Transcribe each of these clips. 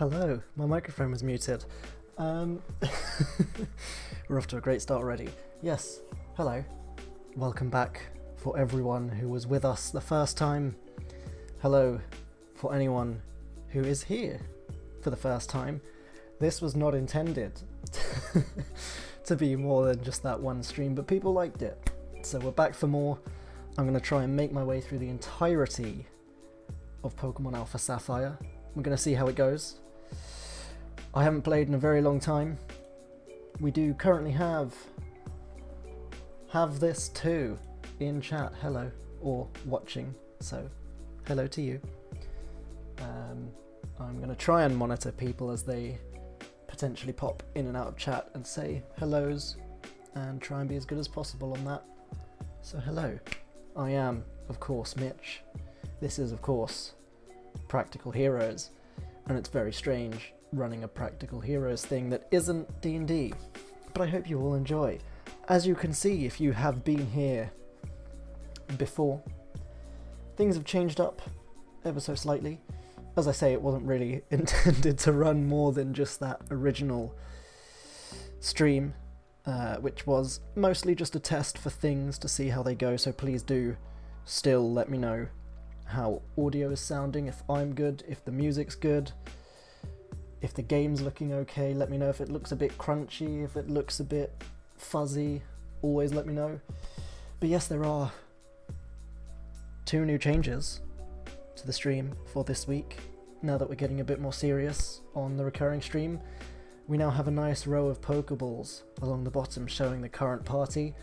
Hello, my microphone was muted. We're off to a great start already. Yes, hello. Welcome back for everyone who was with us the first time. Hello for anyone who is here for the first time. This was not intended to be more than just that one stream, but people liked it. So we're back for more. I'm going to try and make my way through the entirety of Pokemon Alpha Sapphire. We're going to see how it goes. I haven't played in a very long time. We do currently have this too in chat. Hello, or watching, so hello to you. I'm going to try and monitor people as they potentially pop in and out of chat and say hellos, and try and be as good as possible on that. So hello, I am of course Mitch. This is of course Practical Heroes, and it's very strange running a Practical Heroes thing that isn't D&D, but I hope you all enjoy. As you can see, if you have been here before, things have changed up ever so slightly. As I say, it wasn't really intended to run more than just that original stream, which was mostly just a test for things to see how they go, so please do still let me know how audio is sounding, if I'm good, if the music's good, if the game's looking okay. Let me know if it looks a bit crunchy, if it looks a bit fuzzy, always let me know. But yes, there are 2 new changes to the stream for this week. Now that we're getting a bit more serious on the recurring stream, we now have a nice row of Pokeballs along the bottom showing the current party.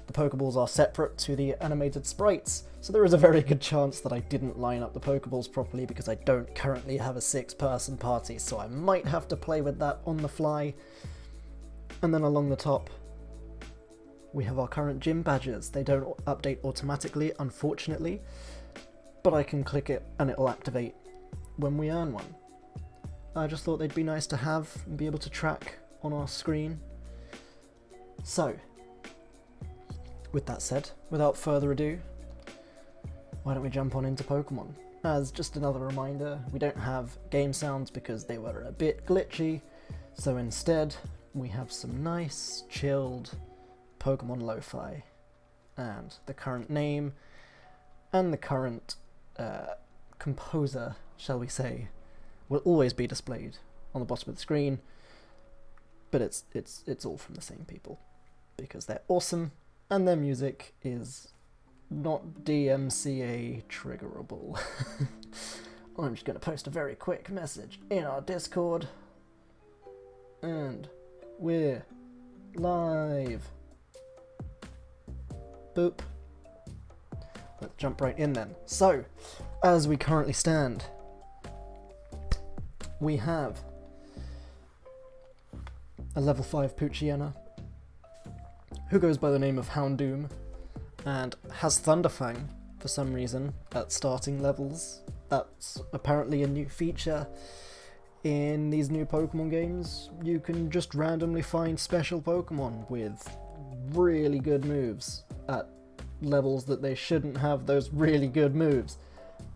The Pokeballs are separate to the animated sprites, so there is a very good chance that I didn't line up the Pokeballs properly because I don't currently have a 6-person party, so I might have to play with that on the fly. And then along the top, we have our current gym badges. They don't update automatically, unfortunately, but I can click it and it'll activate when we earn one. I just thought they'd be nice to have and be able to track on our screen. So, with that said, without further ado, why don't we jump on into Pokemon? As just another reminder, we don't have game sounds because they were a bit glitchy, so instead we have some nice, chilled Pokemon lo-fi. And the current name and the current composer, shall we say, will always be displayed on the bottom of the screen, but it's all from the same people because they're awesome and their music is not DMCA triggerable. I'm just going to post a very quick message in our Discord, and we're live. Boop. Let's jump right in then. So, as we currently stand, we have a level 5 Poochyena who goes by the name of Houndoom and has Thunderfang for some reason at starting levels. That's apparently a new feature in these new Pokemon games. You can just randomly find special Pokemon with really good moves at levels that they shouldn't have those really good moves.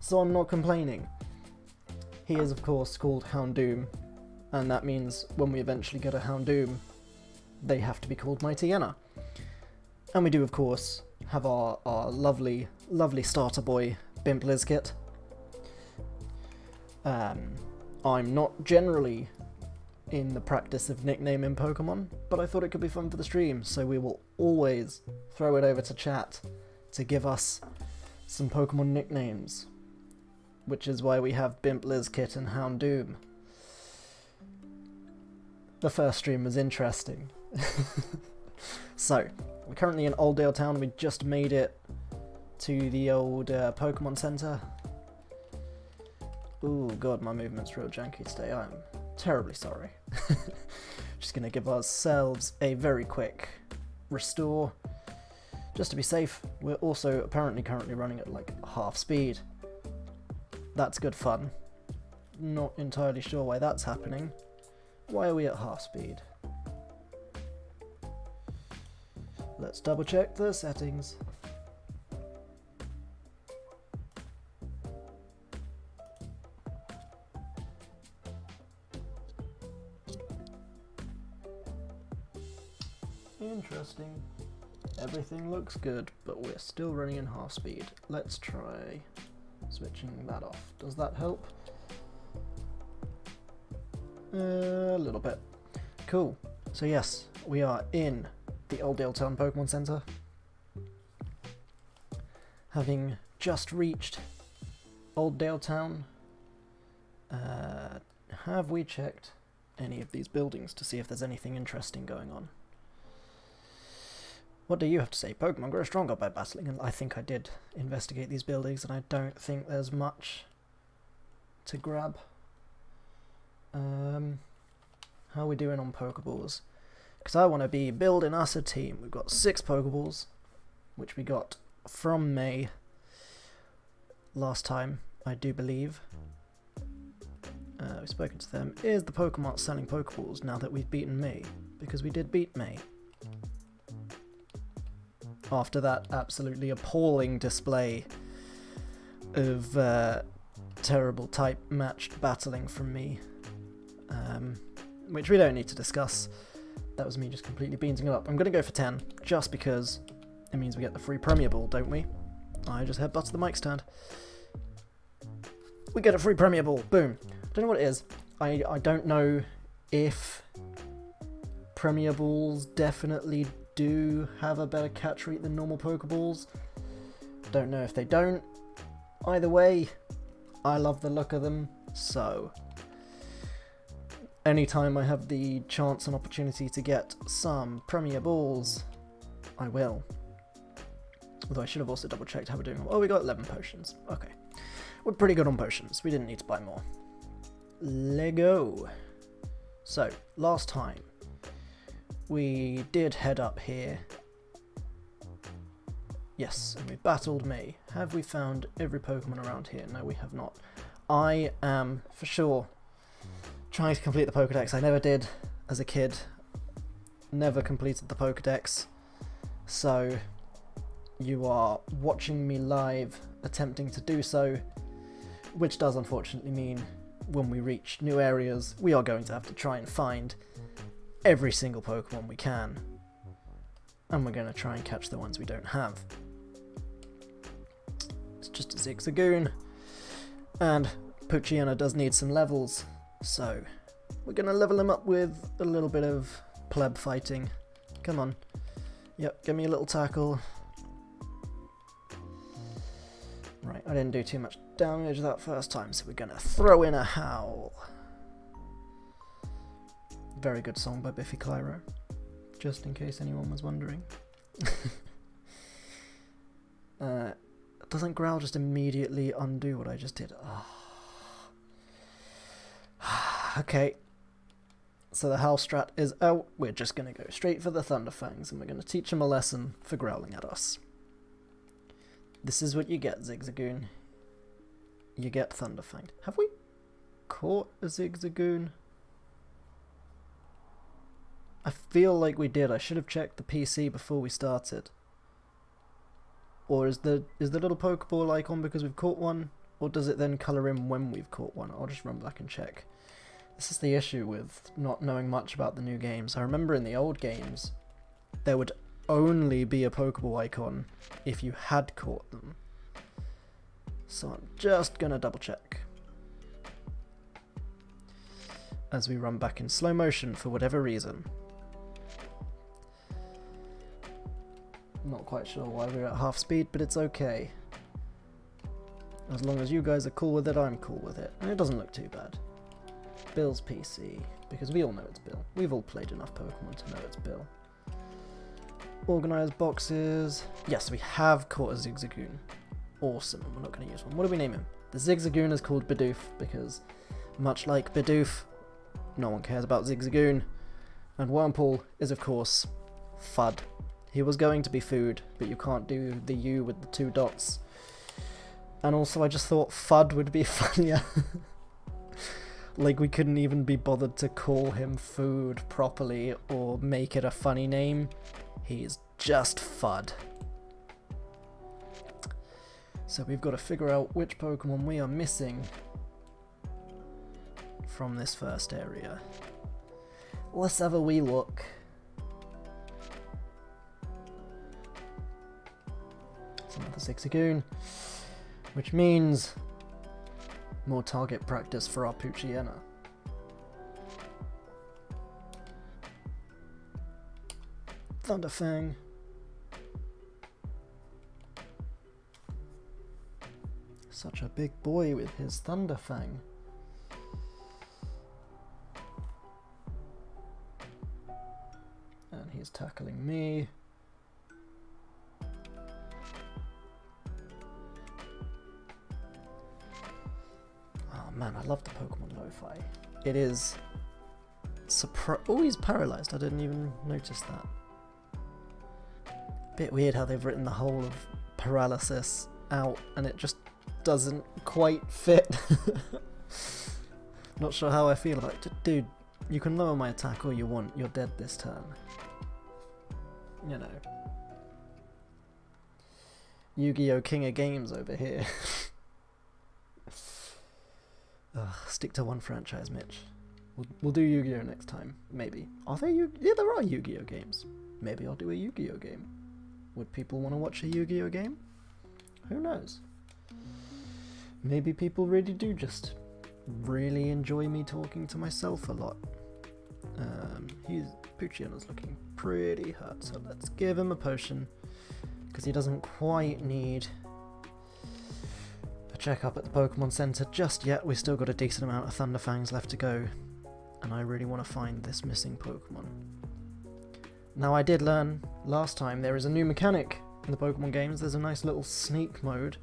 So I'm not complaining. He is of course called Houndoom, and that means when we eventually get a Houndoom, they have to be called Mightyena. And we do of course have our lovely starter boy Bimblizkit. I'm not generally in the practice of nicknaming Pokemon, but I thought it could be fun for the stream, so we will always throw it over to chat to give us some Pokemon nicknames, which is why we have Bimblizkit and Houndoom. The first stream was interesting. So, we're currently in Oldale Town. We just made it to the old Pokemon Center. Ooh, god, my movement's real janky today. I'm terribly sorry. Just gonna give ourselves a very quick restore, just to be safe. We're also apparently currently running at like half speed. That's good fun. Not entirely sure why that's happening. Why are we at half speed? Let's double check the settings. Interesting. Everything looks good, but we're still running in half speed. Let's try switching that off. Does that help? A little bit. Cool. So yes, we are in the Old Dale Town Pokemon Center. Having just reached Old Dale Town, have we checked any of these buildings to see if there's anything interesting going on? What do you have to say? Pokemon grow stronger by battling, and I think I did investigate these buildings, and I don't think there's much to grab. How are we doing on Pokeballs? Because I want to be building us a team. We've got 6 Pokeballs, which we got from May last time, I do believe. We've spoken to them. Is the Pokemon selling Pokeballs now that we've beaten May? Because we did beat May. After that absolutely appalling display of terrible type matched battling from me, which we don't need to discuss. That was me just completely beating it up. I'm going to go for 10, just because it means we get the free Premier Ball, don't we? I just headbutted the mic stand. We get a free Premier Ball, boom. Don't know what it is. I don't know if Premier Balls definitely do have a better catch rate than normal Pokeballs. Don't know if they don't. Either way, I love the look of them, so anytime I have the chance and opportunity to get some Premier Balls, I will. Although I should have also double checked how we're doing. Oh, we got 11 potions. Okay. We're pretty good on potions. We didn't need to buy more. Lego. So, last time we did head up here. Yes, and we battled May. Have we found every Pokemon around here? No, we have not. I am, for sure, trying to complete the Pokedex. I never did as a kid. Never completed the Pokedex. So, you are watching me live attempting to do so, which does unfortunately mean when we reach new areas, we are going to have to try and find every single Pokemon we can. And we're going to try and catch the ones we don't have. It's just a Zigzagoon. And Poochyena does need some levels, so we're going to level him up with a little bit of pleb fighting. Come on. Yep, give me a little tackle. Right, I didn't do too much damage that first time, so we're going to throw in a Howl. Very good song by Biffy Clyro, just in case anyone was wondering. Doesn't Growl just immediately undo what I just did? Oh. Okay, so the Howl strat is out. We're just going to go straight for the Thunder Fangs, and we're going to teach him a lesson for growling at us. This is what you get, Zigzagoon. You get Thunder Fanged. Have we caught a Zigzagoon? I feel like we did. I should have checked the PC before we started. Or is the little Pokeball icon because we've caught one? Or does it then colour in when we've caught one? I'll just run back and check. This is the issue with not knowing much about the new games. I remember in the old games, there would only be a Pokeball icon if you had caught them. So I'm just gonna double check as we run back in slow motion for whatever reason. Not quite sure why we're at half speed, but it's okay. As long as you guys are cool with it, I'm cool with it. And it doesn't look too bad. Bill's PC, because we all know it's Bill. We've all played enough Pokemon to know it's Bill. Organised boxes. Yes, we have caught a Zigzagoon. Awesome. We're not going to use one. What do we name him? The Zigzagoon is called Bidoof because, much like Bidoof, no one cares about Zigzagoon. And Wurmple is, of course, Fud. He was going to be food, but you can't do the U with the 2 dots. And also I just thought Fud would be funnier. Like we couldn't even be bothered to call him food properly or make it a funny name. He's just Fud. So we've got to figure out which Pokemon we are missing from this first area. Let's have a wee look. another Zigzagoon, which means more target practice for our Poochyena. Thunderfang. Such a big boy with his Thunderfang. And he's tackling me. Oh man, I love the Pokemon Lo-Fi. It is oh, he's paralyzed. I didn't even notice that. Bit weird how they've written the whole of paralysis out and it just doesn't quite fit. Not sure how I feel about it. Dude, you can lower my attack all you want. You're dead this turn. You know. Yu-Gi-Oh! King of Games over here. Ugh, stick to one franchise, Mitch. We'll do Yu-Gi-Oh! Next time. Maybe. Are there Yeah, there are Yu-Gi-Oh! Games. Maybe I'll do a Yu-Gi-Oh! Game. Would people want to watch a Yu-Gi-Oh! Game? Who knows? Maybe people really do just really enjoy me talking to myself a lot. Poochyena's looking pretty hurt, so let's give him a potion, because he doesn't quite need a checkup at the Pokemon Center just yet. We've still got a decent amount of Thunderfangs left to go, and I really want to find this missing Pokemon. Now, I did learn last time there is a new mechanic in the Pokemon games. There's a nice little sneak mode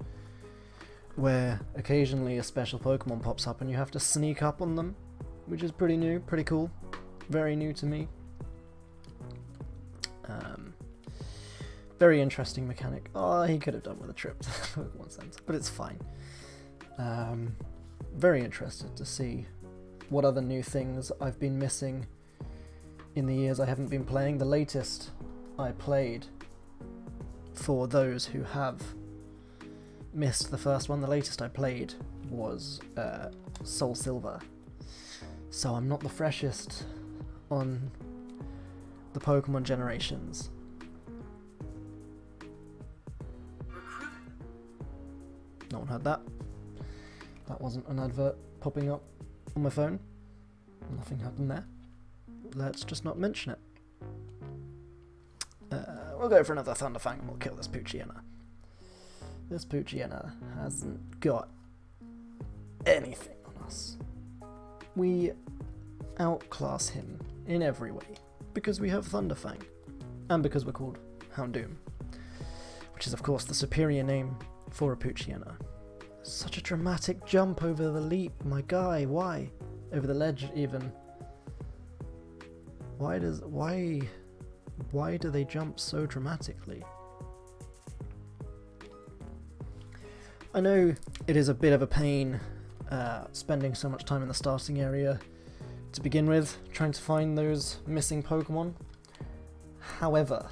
where occasionally a special Pokemon pops up and you have to sneak up on them, which is pretty new, pretty cool. Very new to me. Very interesting mechanic. Oh, he could have done with a trip to the Pokemon Center, but it's fine. Very interested to see what other new things I've been missing in the years I haven't been playing. The latest I played, for those who have missed the first one, the latest I played was Soul Silver. So I'm not the freshest on the Pokemon generations. No one heard that. That wasn't an advert popping up on my phone. Nothing happened there. Let's just not mention it. We'll go for another Thunderfang and we'll kill this Poochyena. This Poochyena hasn't got anything on us. We outclass him in every way, because we have Thunderfang, and because we're called Houndoom, which is of course the superior name for a Poochyena. Such a dramatic jump over the leap, my guy, why? Over the ledge even. Why do they jump so dramatically? I know it is a bit of a pain spending so much time in the starting area to begin with, trying to find those missing Pokemon. However,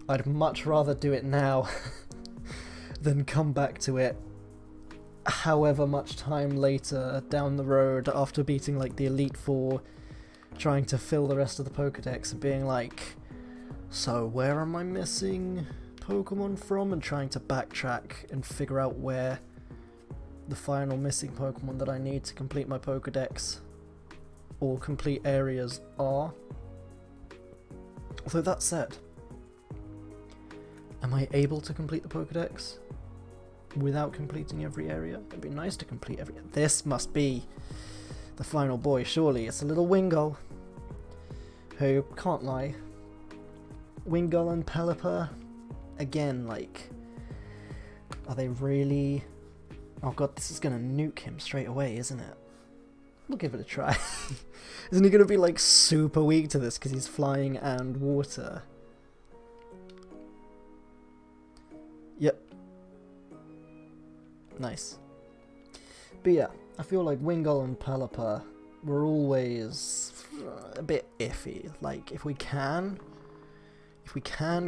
I'd much rather do it now than come back to it however much time later down the road after beating like the Elite Four, trying to fill the rest of the Pokedex and being like, so where am I missing Pokemon from, and trying to backtrack and figure out where the final missing Pokemon that I need to complete my Pokedex or complete areas are. Although that said, am I able to complete the Pokedex without completing every area? It'd be nice to complete every... This must be the final boy, surely. It's a little Wingull, who, can't lie, Wingull and Pelipper, again, like, are they really... Oh god, this is gonna nuke him straight away, isn't it? We'll give it a try. Isn't he gonna be, like, super weak to this because he's flying and water? Yep. Nice. But yeah, I feel like Wingull and Pelipper were always a bit iffy. Like, if we can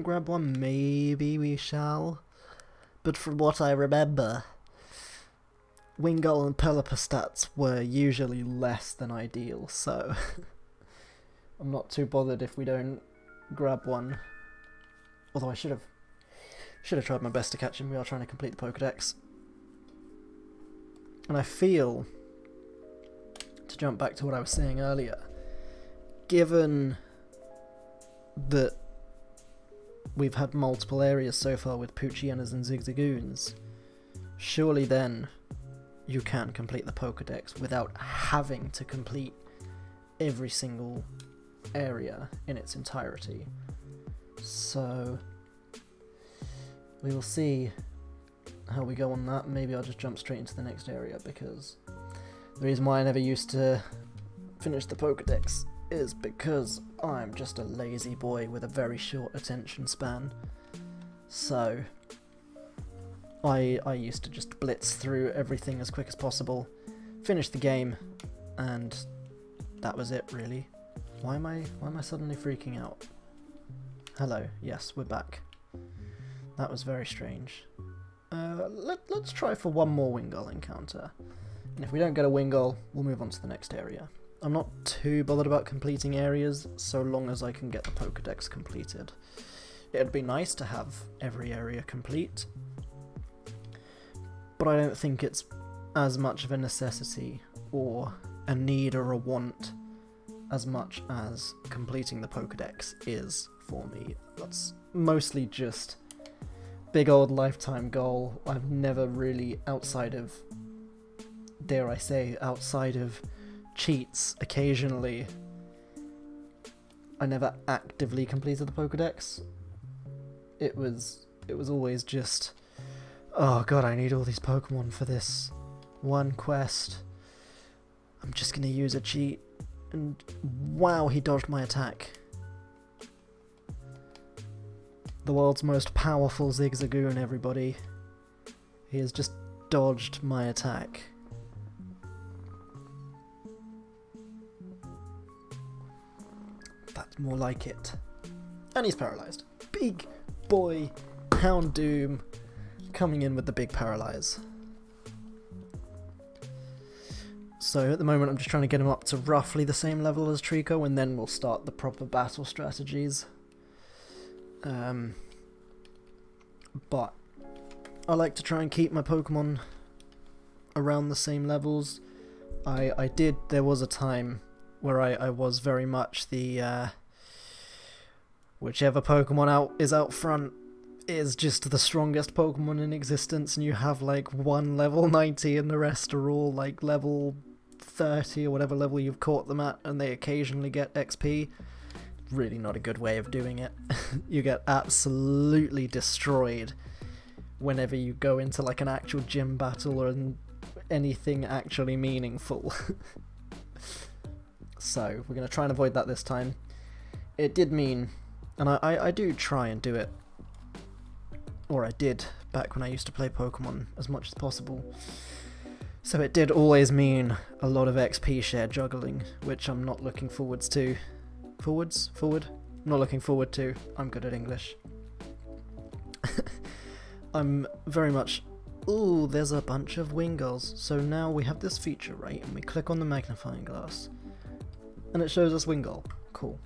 grab one, maybe we shall. But from what I remember, Wingull and Pelipper stats were usually less than ideal, so I'm not too bothered if we don't grab one. Although I should have Should have tried my best to catch him. We are trying to complete the Pokédex. And I feel, to jump back to what I was saying earlier, given that we've had multiple areas so far with Poochyenas and Zigzagoons, surely then you can complete the Pokédex without having to complete every single area in its entirety. So we will see how we go on that. Maybe I'll just jump straight into the next area, because the reason why I never used to finish the Pokédex is because I'm just a lazy boy with a very short attention span. So I used to just blitz through everything as quick as possible, finish the game, and that was it really. Why am I suddenly freaking out? Hello, yes, we're back. That was very strange. Let's try for one more Wingull encounter. And if we don't get a Wingull, we'll move on to the next area. I'm not too bothered about completing areas, so long as I can get the Pokédex completed. It'd be nice to have every area complete, but I don't think it's as much of a necessity or a need or a want as much as completing the Pokédex is for me. That's mostly just big old lifetime goal. I've never really, outside of, dare I say, outside of cheats occasionally, I never actively completed the Pokédex. It was always just, oh god, I need all these Pokemon for this one quest. I'm just gonna use a cheat, and wow, he dodged my attack. The world's most powerful Zigzagoon, everybody. He has just dodged my attack. That's more like it. And he's paralysed. Big boy Houndoom coming in with the big paralyze. So at the moment I'm just trying to get him up to roughly the same level as Trico, and then we'll start the proper battle strategies. But I like to try and keep my Pokemon around the same levels. There was a time where I was very much the whichever Pokemon is out front is just the strongest Pokemon in existence, and you have like one level 90 and the rest are all like level 30 or whatever level you've caught them at, and they occasionally get XP. Really not a good way of doing it. You get absolutely destroyed whenever you go into like an actual gym battle or anything actually meaningful. So we're going to try and avoid that this time. It did mean, and I do try and do it, or I did back when I used to play Pokemon as much as possible. So it did always mean a lot of XP share juggling, which I'm not looking forward to. Forward? I'm not looking forward to. I'm good at English. I'm very much... Ooh, there's a bunch of Wingulls. So now we have this feature, right? And we click on the magnifying glass. And it shows us Wingull. Cool.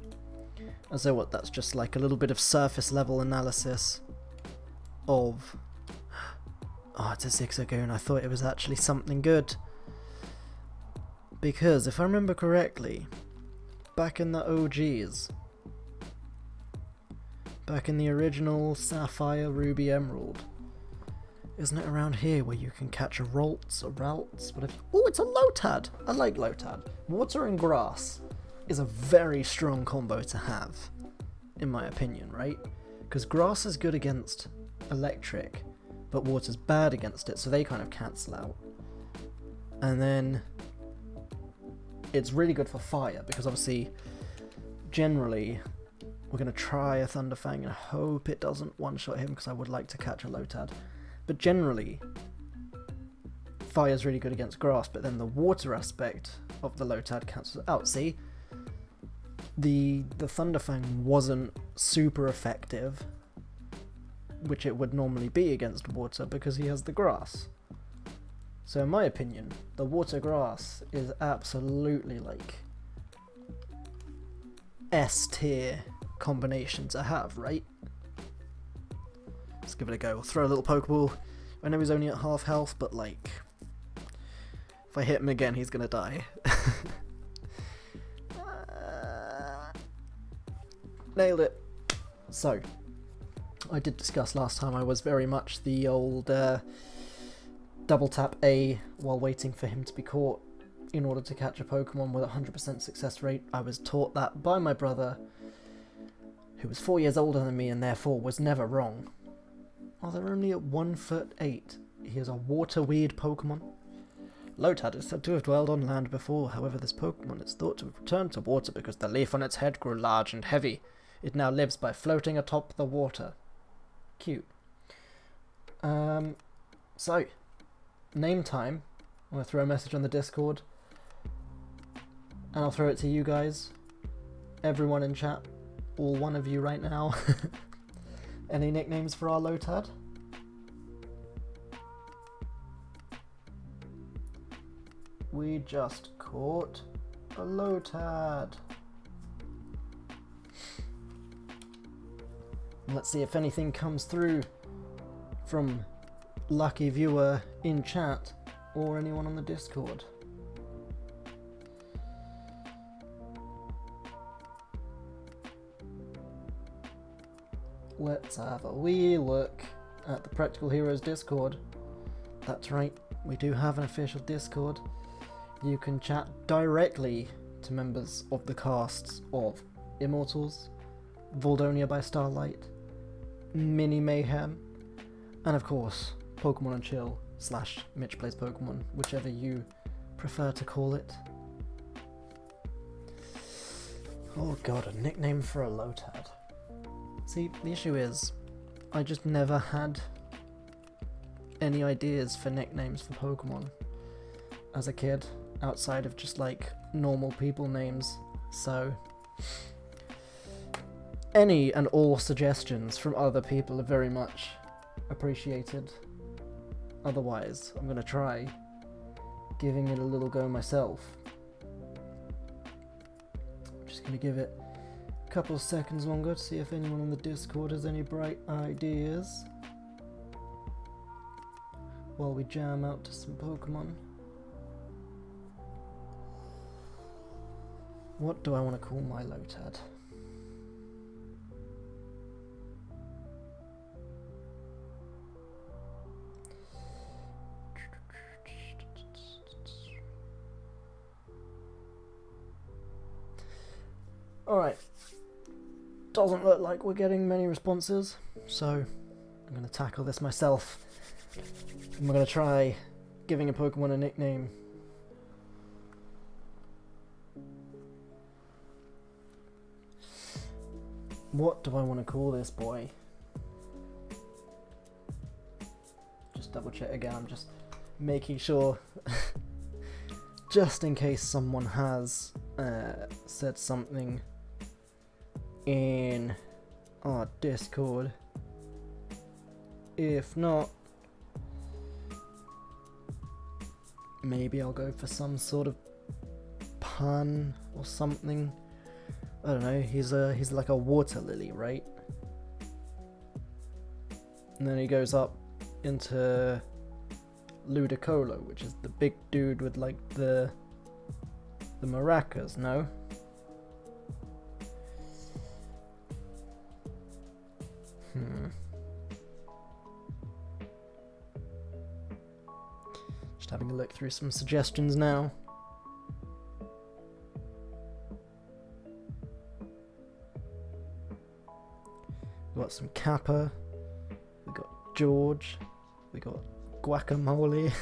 And so what, that's just like a little bit of surface level analysis of... Oh, it's a Zigzagoon. I thought it was actually something good. Because if I remember correctly, back in the OGs, back in the original Sapphire, Ruby, Emerald, isn't it around here where you can catch a RALTS or RALTS? Whatever. Oh, it's a Lotad! I like Lotad. Water and grass is a very strong combo to have, in my opinion, right? Because grass is good against electric, but water's bad against it, so they kind of cancel out. And then it's really good for fire, because obviously, generally, we're going to try a Thunderfang and hope it doesn't one-shot him, because I would like to catch a Lotad. But generally, fire's really good against grass, but then the water aspect of the Lotad cancels out. See, the Thunderfang wasn't super effective, which it would normally be against water, because he has the grass. So in my opinion, the water grass is absolutely like S tier combination to have, right? Let's give it a go. We'll throw a little Pokeball. I know he's only at half health, but like, if I hit him again, he's gonna die. Nailed it. So, I did discuss last time I was very much the old double tap A while waiting for him to be caught in order to catch a Pokemon with a 100% success rate. I was taught that by my brother, who was 4 years older than me and therefore was never wrong. Oh, they're only at 1'8". He is a water weed Pokemon. Lotad is said to have dwelled on land before, however this Pokemon is thought to have returned to water because the leaf on its head grew large and heavy. It now lives by floating atop the water. Cute. So, name time. I'm going to throw a message on the Discord. And I'll throw it to you guys. Everyone in chat. All one of you right now. Any nicknames for our Lotad? We just caught a Lotad. Let's see if anything comes through from lucky viewer in chat or anyone on the Discord. Let's have a wee look at the Practical Heroes Discord. That's right, we do have an official Discord. You can chat directly to members of the casts of Immortals, Voldonia by Starlight, Mini Mayhem, and of course, Pokemon and Chill / Mitch Plays Pokemon, whichever you prefer to call it. Oh god, a nickname for a Lotad. See, the issue is, I just never had any ideas for nicknames for Pokemon as a kid, outside of just like normal people names, so any and all suggestions from other people are very much appreciated. Otherwise, I'm going to try giving it a little go myself. I'm just going to give it a couple of seconds longer to see if anyone on the Discord has any bright ideas while we jam out to some Pokemon. What do I want to call my Lotad? Alright, doesn't look like we're getting many responses, so I'm going to tackle this myself. I'm going to try giving a Pokemon a nickname. What do I want to call this boy? Just double check again, I'm just making sure, just in case someone has said something in our Discord. If not, maybe I'll go for some sort of pun or something. I don't know, he's like a water lily, right? And then he goes up into Ludicolo, which is the big dude with like the maracas, no? Just having a look through some suggestions now. We got some Kappa, we got George, we got Guacamole,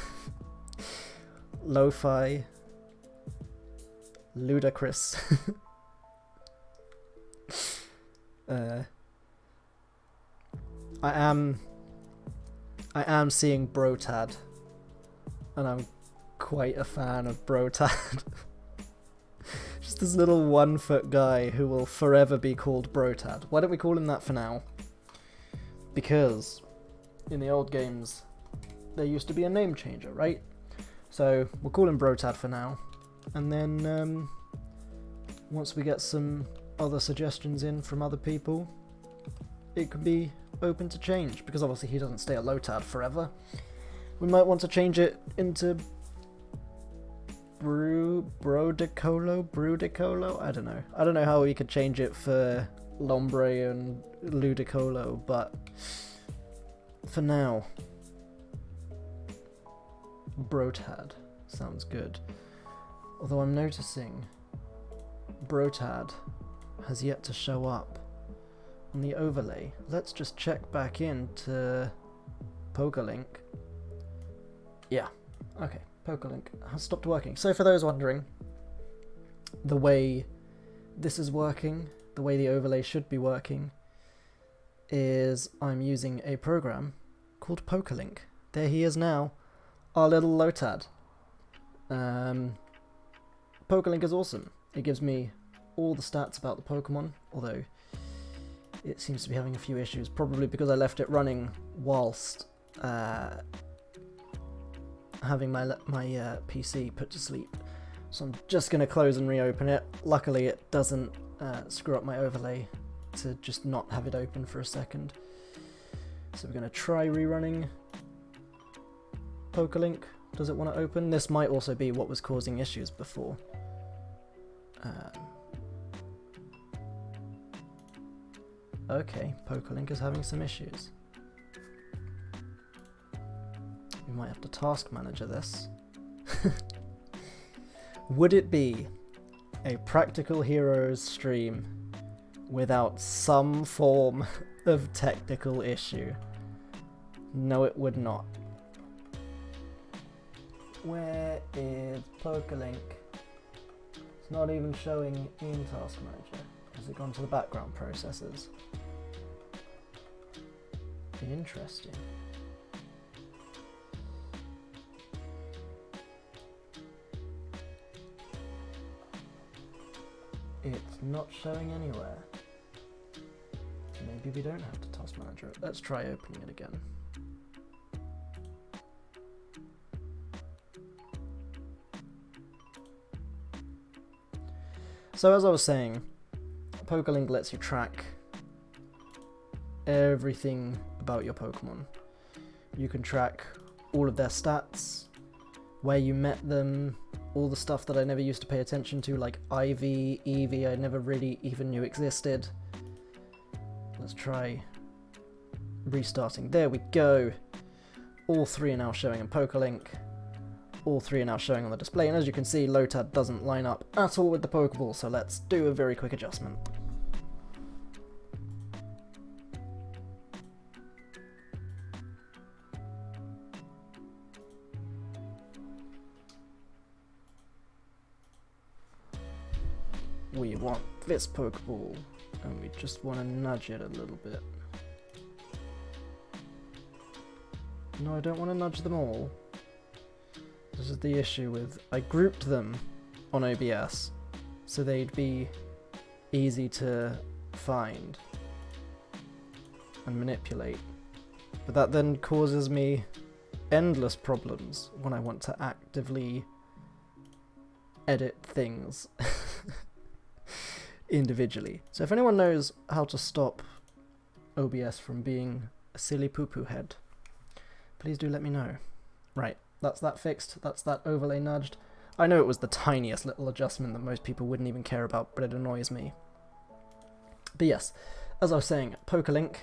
Lo-Fi, Ludicrous. I am seeing Brotad, and I'm quite a fan of Brotad. Just this little 1 foot guy who will forever be called Brotad. Why don't we call him that for now? Because in the old games, there used to be a name changer, right? So we'll call him Brotad for now. And then once we get some other suggestions in from other people, it could be open to change, because obviously he doesn't stay at Lotad forever. We might want to change it into Brudicolo? I don't know. I don't know how we could change it for Lombre and Ludicolo, but for now, Brotad sounds good. Although I'm noticing Brotad has yet to show up on the overlay. Let's just check back into Pokelink. Yeah, okay, Pokelink has stopped working. So for those wondering, the way this is working, the way the overlay should be working, is I'm using a program called Pokelink. There he is now, our little Lotad. Pokelink is awesome. It gives me all the stats about the Pokemon, although it seems to be having a few issues, probably because I left it running whilst having my PC put to sleep. So I'm just going to close and reopen it. Luckily it doesn't screw up my overlay to just not have it open for a second. So we're going to try rerunning Pokelink. Does it want to open? This might also be what was causing issues before. Okay, Pokelink is having some issues. We might have to task manager this. Would it be a Practical Heroes stream without some form of technical issue? No, it would not. Where is Pokelink? It's not even showing in Task Manager. Has it gone to the background processes? Interesting. It's not showing anywhere. Maybe we don't have to Task Manager it. Let's try opening it again. So as I was saying, Pokelink lets you track everything about your Pokemon. You can track all of their stats, where you met them, all the stuff that I never used to pay attention to, like IV, EV, I never really even knew existed. Let's try restarting. There we go. All three are now showing in Pokelink. All three are now showing on the display, and as you can see, Lotad doesn't line up at all with the Pokeball, so let's do a very quick adjustment. We want this Pokeball, and we just want to nudge it a little bit. No, I don't want to nudge them all. This is the issue with, I grouped them on OBS so they'd be easy to find and manipulate, but that then causes me endless problems when I want to actively edit things individually. So if anyone knows how to stop OBS from being a silly poo-poo head, please do let me know. Right. That's that fixed, that's that overlay nudged. I know it was the tiniest little adjustment that most people wouldn't even care about, but it annoys me. But yes, as I was saying, Pokelink,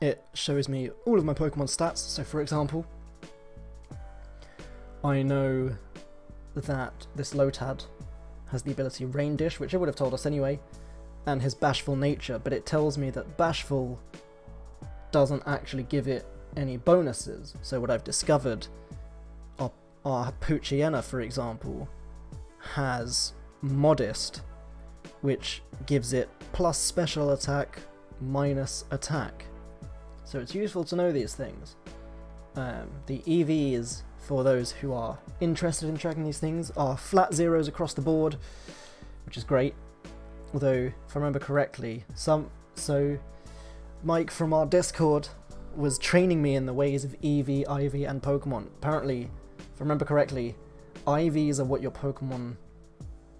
it shows me all of my Pokemon stats. So for example, I know that this Lotad has the ability Rain Dish, which it would have told us anyway, and his Bashful nature, but it tells me that Bashful doesn't actually give it any bonuses. So what I've discovered, our Poochyena, for example, has Modest, which gives it plus special attack, minus attack. So it's useful to know these things. The EVs, for those who are interested in tracking these things, are flat zeros across the board, which is great. Although, if I remember correctly, so Mike from our Discord was training me in the ways of EV, IV, and Pokemon. Apparently, if I remember correctly, IVs are what your Pokemon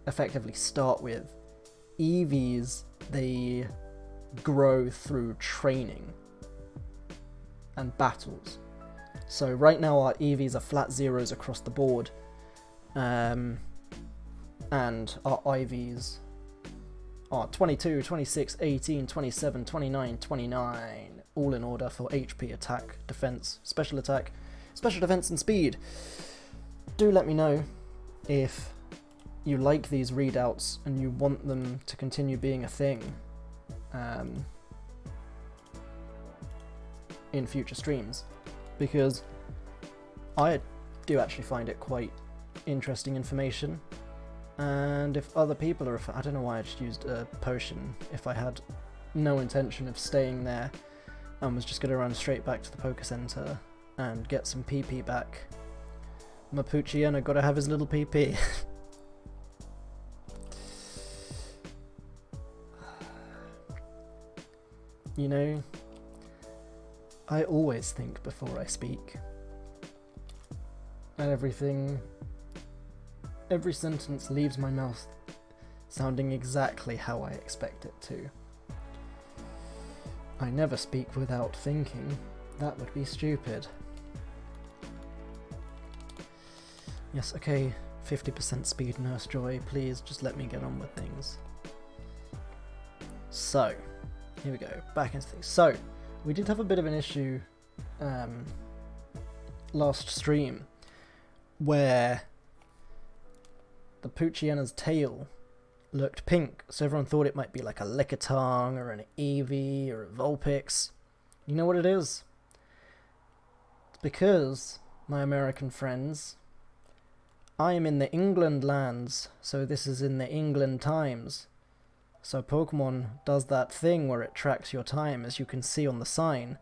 effectively start with. EVs, they grow through training and battles. So right now our EVs are flat zeros across the board, and our IVs are 22, 26, 18, 27, 29, 29, all in order for HP, attack, defense, special attack, special defense and speed. Do let me know if you like these readouts and you want them to continue being a thing in future streams, because I do actually find it quite interesting information. And if other people are, I don't know why I just used a potion if I had no intention of staying there and was just going to run straight back to the Poké Center and get some PP back. My Poochyena gotta have his little PP. You know, I always think before I speak. And every sentence leaves my mouth sounding exactly how I expect it to. I never speak without thinking. That would be stupid. Yes, okay, 50% speed, Nurse Joy, please just let me get on with things. So, here we go, back into things. So, we did have a bit of an issue last stream where the Poochyena's tail looked pink, so everyone thought it might be like a Lickitung or an Eevee or a Vulpix. You know what it is? It's because, my American friends, I am in the England lands, so this is in the England times. So Pokemon does that thing where it tracks your time, as you can see on the sign.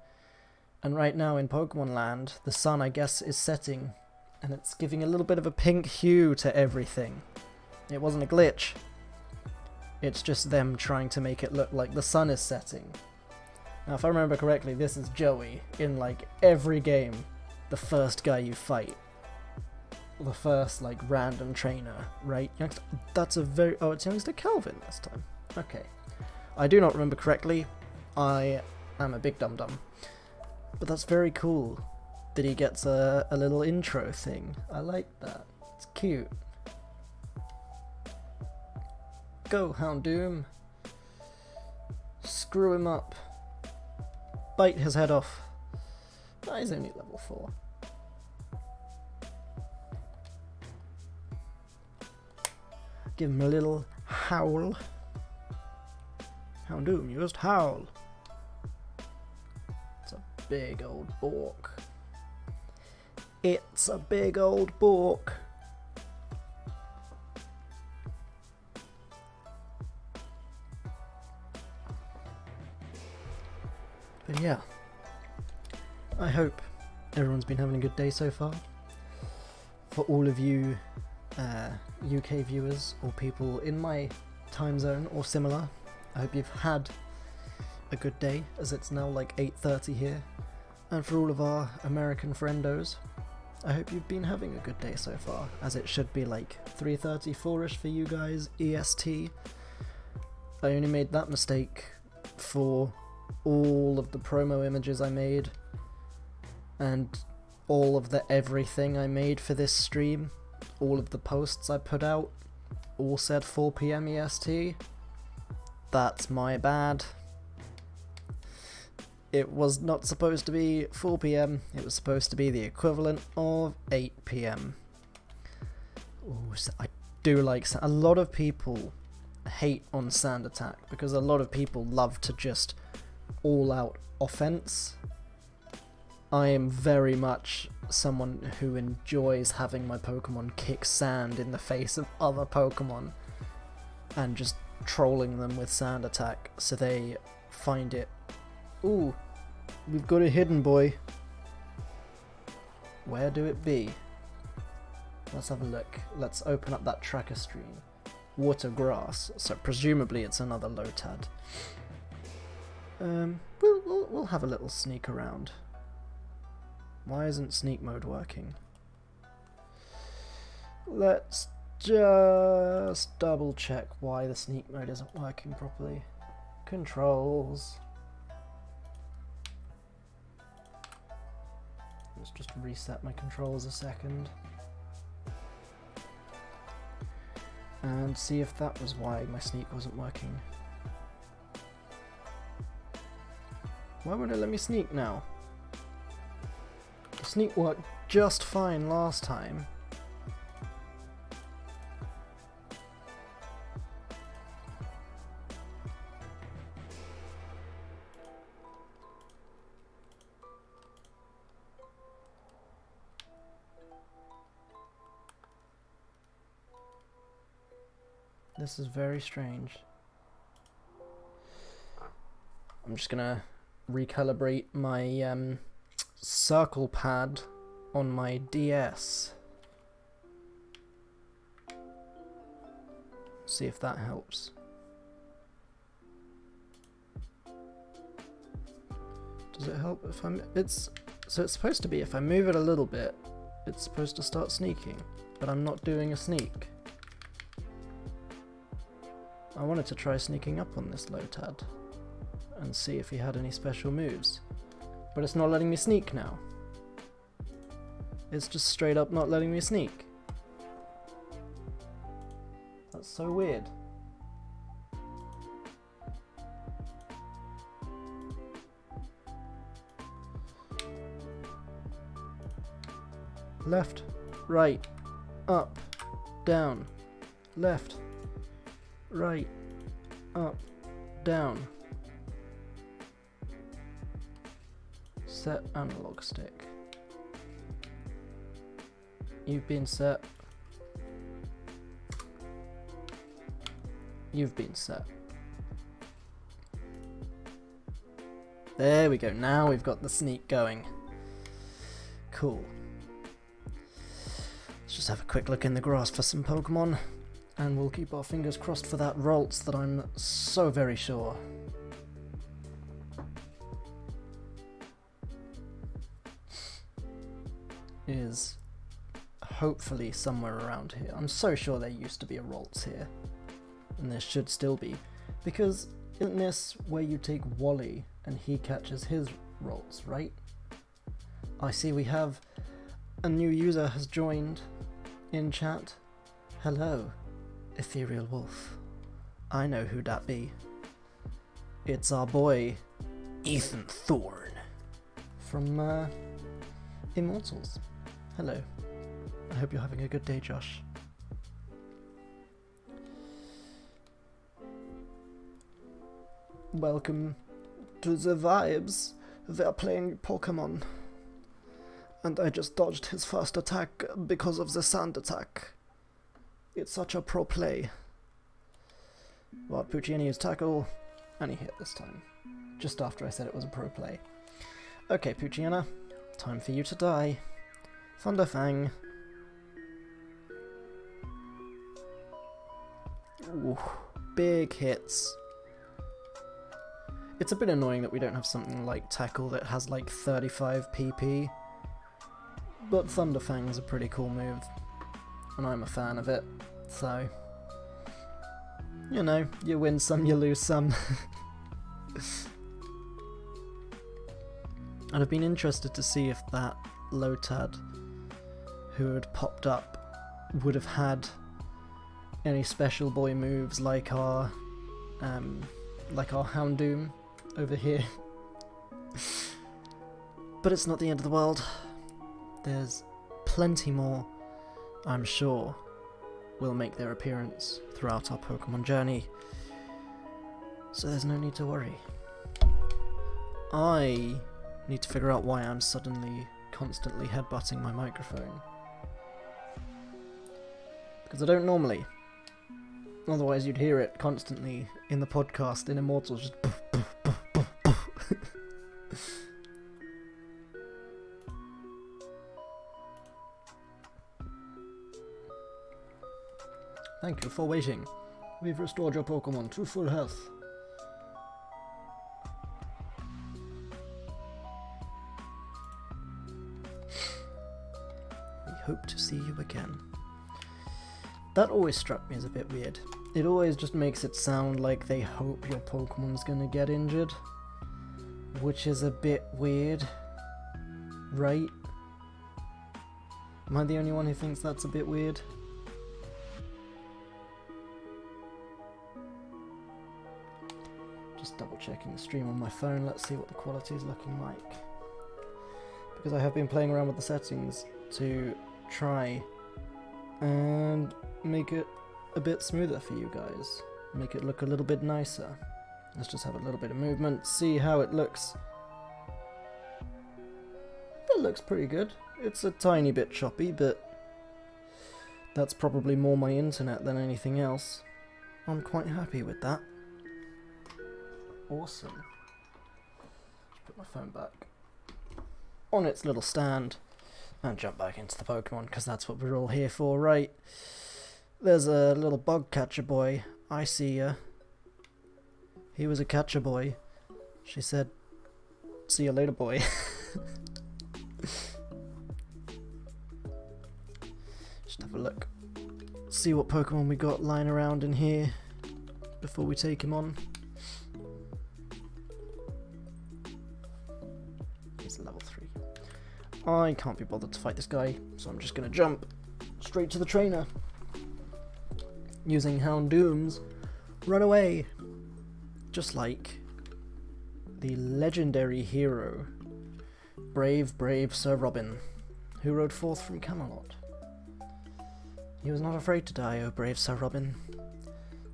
And right now in Pokemon land, the sun, I guess, is setting, and it's giving a little bit of a pink hue to everything. It wasn't a glitch. It's just them trying to make it look like the sun is setting. Now, if I remember correctly, this is Joey in, like, every game, the first guy you fight. The first, like, random trainer, right? That's a very... Oh, it's Youngster Calvin this time. Okay. I do not remember correctly. I am a big dum-dum. But that's very cool that he gets a little intro thing. I like that. It's cute. Go, Houndoom. Screw him up. Bite his head off. Oh, he's only level 4. Give him a little howl. Houndoom, you just howl. It's a big old bork. It's a big old bork. But yeah, I hope everyone's been having a good day so far. For all of you UK viewers or people in my time zone or similar, I hope you've had a good day, as it's now like 8:30 here. And for all of our American friendos, I hope you've been having a good day so far, as it should be like 3:30, 4ish for you guys, EST. I only made that mistake for all of the promo images I made, and all of the everything I made for this stream. All of the posts I put out all said 4 PM EST. That's my bad. It was not supposed to be 4 PM, it was supposed to be the equivalent of 8 PM. Ooh, so I do like... A lot of people hate on Sand Attack, because a lot of people love to just all-out offense. I am very much someone who enjoys having my Pokemon kick sand in the face of other Pokemon and just trolling them with Sand Attack so they find it. Ooh, we've got a hidden boy. Where do it be? Let's have a look. Let's open up that tracker stream. Water grass, so presumably it's another Lotad. We'll have a little sneak around. Why isn't sneak mode working? Let's just double check why the sneak mode isn't working properly. Controls. Let's just reset my controls a second. And see if that was why my sneak wasn't working. Why won't it let me sneak now? The sneak worked just fine last time. This is very strange. I'm just gonna recalibrate my circle pad on my DS. See if that helps. Does it help if I'm... So it's supposed to be if I move it a little bit, it's supposed to start sneaking, but I'm not doing a sneak. I wanted to try sneaking up on this Lotad and see if he had any special moves, but it's not letting me sneak now. It's just straight up not letting me sneak. That's so weird. Left, right, up, down, left, right, up, down. Set analog stick. You've been set. You've been set. There we go, now we've got the sneak going. Cool. Let's just have a quick look in the grass for some Pokemon. And we'll keep our fingers crossed for that RALTS that I'm so very sure is hopefully somewhere around here. I'm so sure there used to be a RALTS here, and there should still be, because isn't this where you take Wally and he catches his RALTS, right? I see we have a new user has joined in chat. Hello. Ethereal Wolf. I know who that be. It's our boy, Ethan Thorne, from Immortals. Hello. I hope you're having a good day, Josh. Welcome to the vibes. They're playing Pokémon. And I just dodged his first attack because of the sand attack. It's such a pro play. Well, Pucciani used tackle, and he hit this time. Just after I said it was a pro play. Okay, Pucciana, time for you to die. Thunderfang. Ooh, big hits. It's a bit annoying that we don't have something like tackle that has like 35 PP. But Thunderfang's a pretty cool move. And I'm a fan of it, so, you know, you win some, you lose some. I'd have been interested to see if that Lotad who had popped up would have had any special boy moves like our Houndoom over here. But it's not the end of the world. There's plenty more, I'm sure, will make their appearance throughout our Pokemon journey, so there's no need to worry. I need to figure out why I'm suddenly constantly headbutting my microphone, because I don't normally. Otherwise you'd hear it constantly in the podcast in Immortals, just poof, poof, poof, poof, poof. Thank you for waiting. We've restored your Pokemon to full health. We hope to see you again. That always struck me as a bit weird. it always just makes it sound like they hope your Pokemon's gonna get injured, which is a bit weird, right? Am I the only one who thinks that's a bit weird? Just double checking the stream on my phone, let's see what the quality is looking like. Because I have been playing around with the settings to try and make it a bit smoother for you guys. Make it look a little bit nicer. Let's just have a little bit of movement, see how it looks. It looks pretty good. It's a tiny bit choppy, but that's probably more my internet than anything else. I'm quite happy with that. Awesome. Just put my phone back on its little stand and jump back into the Pokemon, because that's what we're all here for, right? There's a little bug catcher boy. I see ya. He was a catcher boy. She said, "See you later, boy." Just have a look. See what Pokemon we got lying around in here before we take him on. He's level 3. I can't be bothered to fight this guy, so I'm just gonna jump straight to the trainer. Using Houndoom's Run Away. Just like the legendary hero, brave, brave Sir Robin, who rode forth from Camelot. He was not afraid to die, oh brave Sir Robin.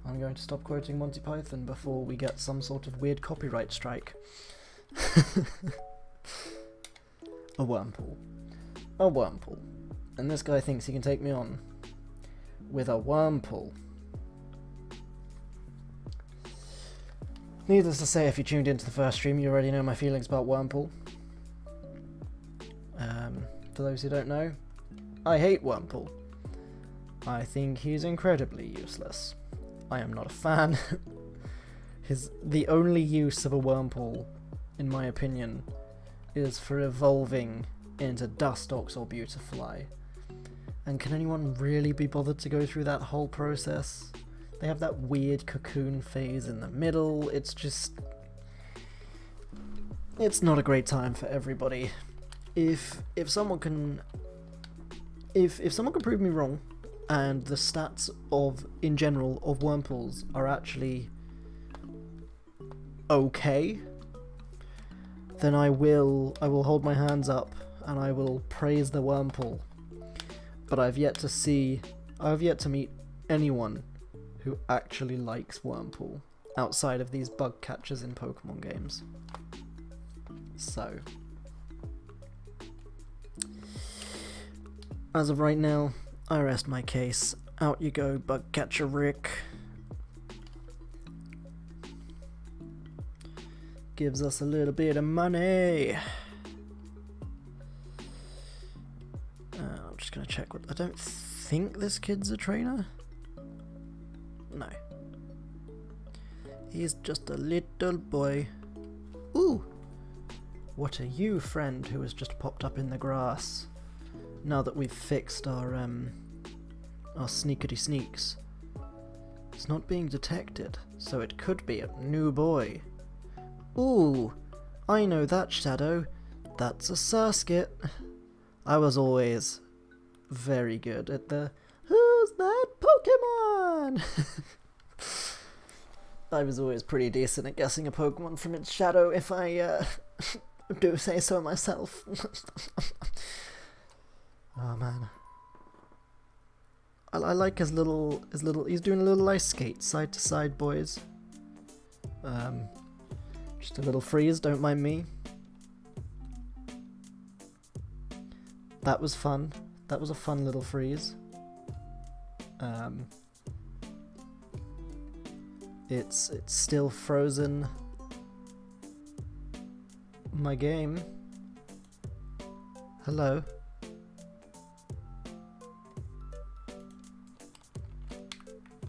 I'm going to stop quoting Monty Python before we get some sort of weird copyright strike. A Wurmple. A Wurmple. And this guy thinks he can take me on with a Wurmple. Needless to say, if you tuned into the first stream, you already know my feelings about Wurmple. For those who don't know, I hate Wurmple. I think he's incredibly useless. I am not a fan. The only use of a Wurmple, in my opinion, is for evolving into Dustox or Beautifly. And can anyone really be bothered to go through that whole process? They have that weird cocoon phase in the middle. It's just... it's not a great time for everybody. If someone can... If someone can prove me wrong, and the stats of, in general, of Wurmples are actually okay, then I will hold my hands up and I will praise the Wurmple. But I've yet to meet anyone who actually likes Wurmple outside of these bug catchers in Pokemon games. So, as of right now, I rest my case. Out you go, bug catcher Rick. Gives us a little bit of money. I'm just gonna check what... I don't think this kid's a trainer. No. He's just a little boy. Ooh! What are you, friend, who has just popped up in the grass? Now that we've fixed our sneakity sneaks. It's not being detected, so it could be a new boy. Ooh! I know that shadow. That's a Surskit. I was always very good at the "Who's that Pokemon?" I was always pretty decent at guessing a Pokemon from its shadow, if I do say so myself. Oh man. I like his little, he's doing a little ice skate, side to side, boys. Just a little freeze, don't mind me. That was fun. That was a fun little freeze. It's still frozen. My game. Hello.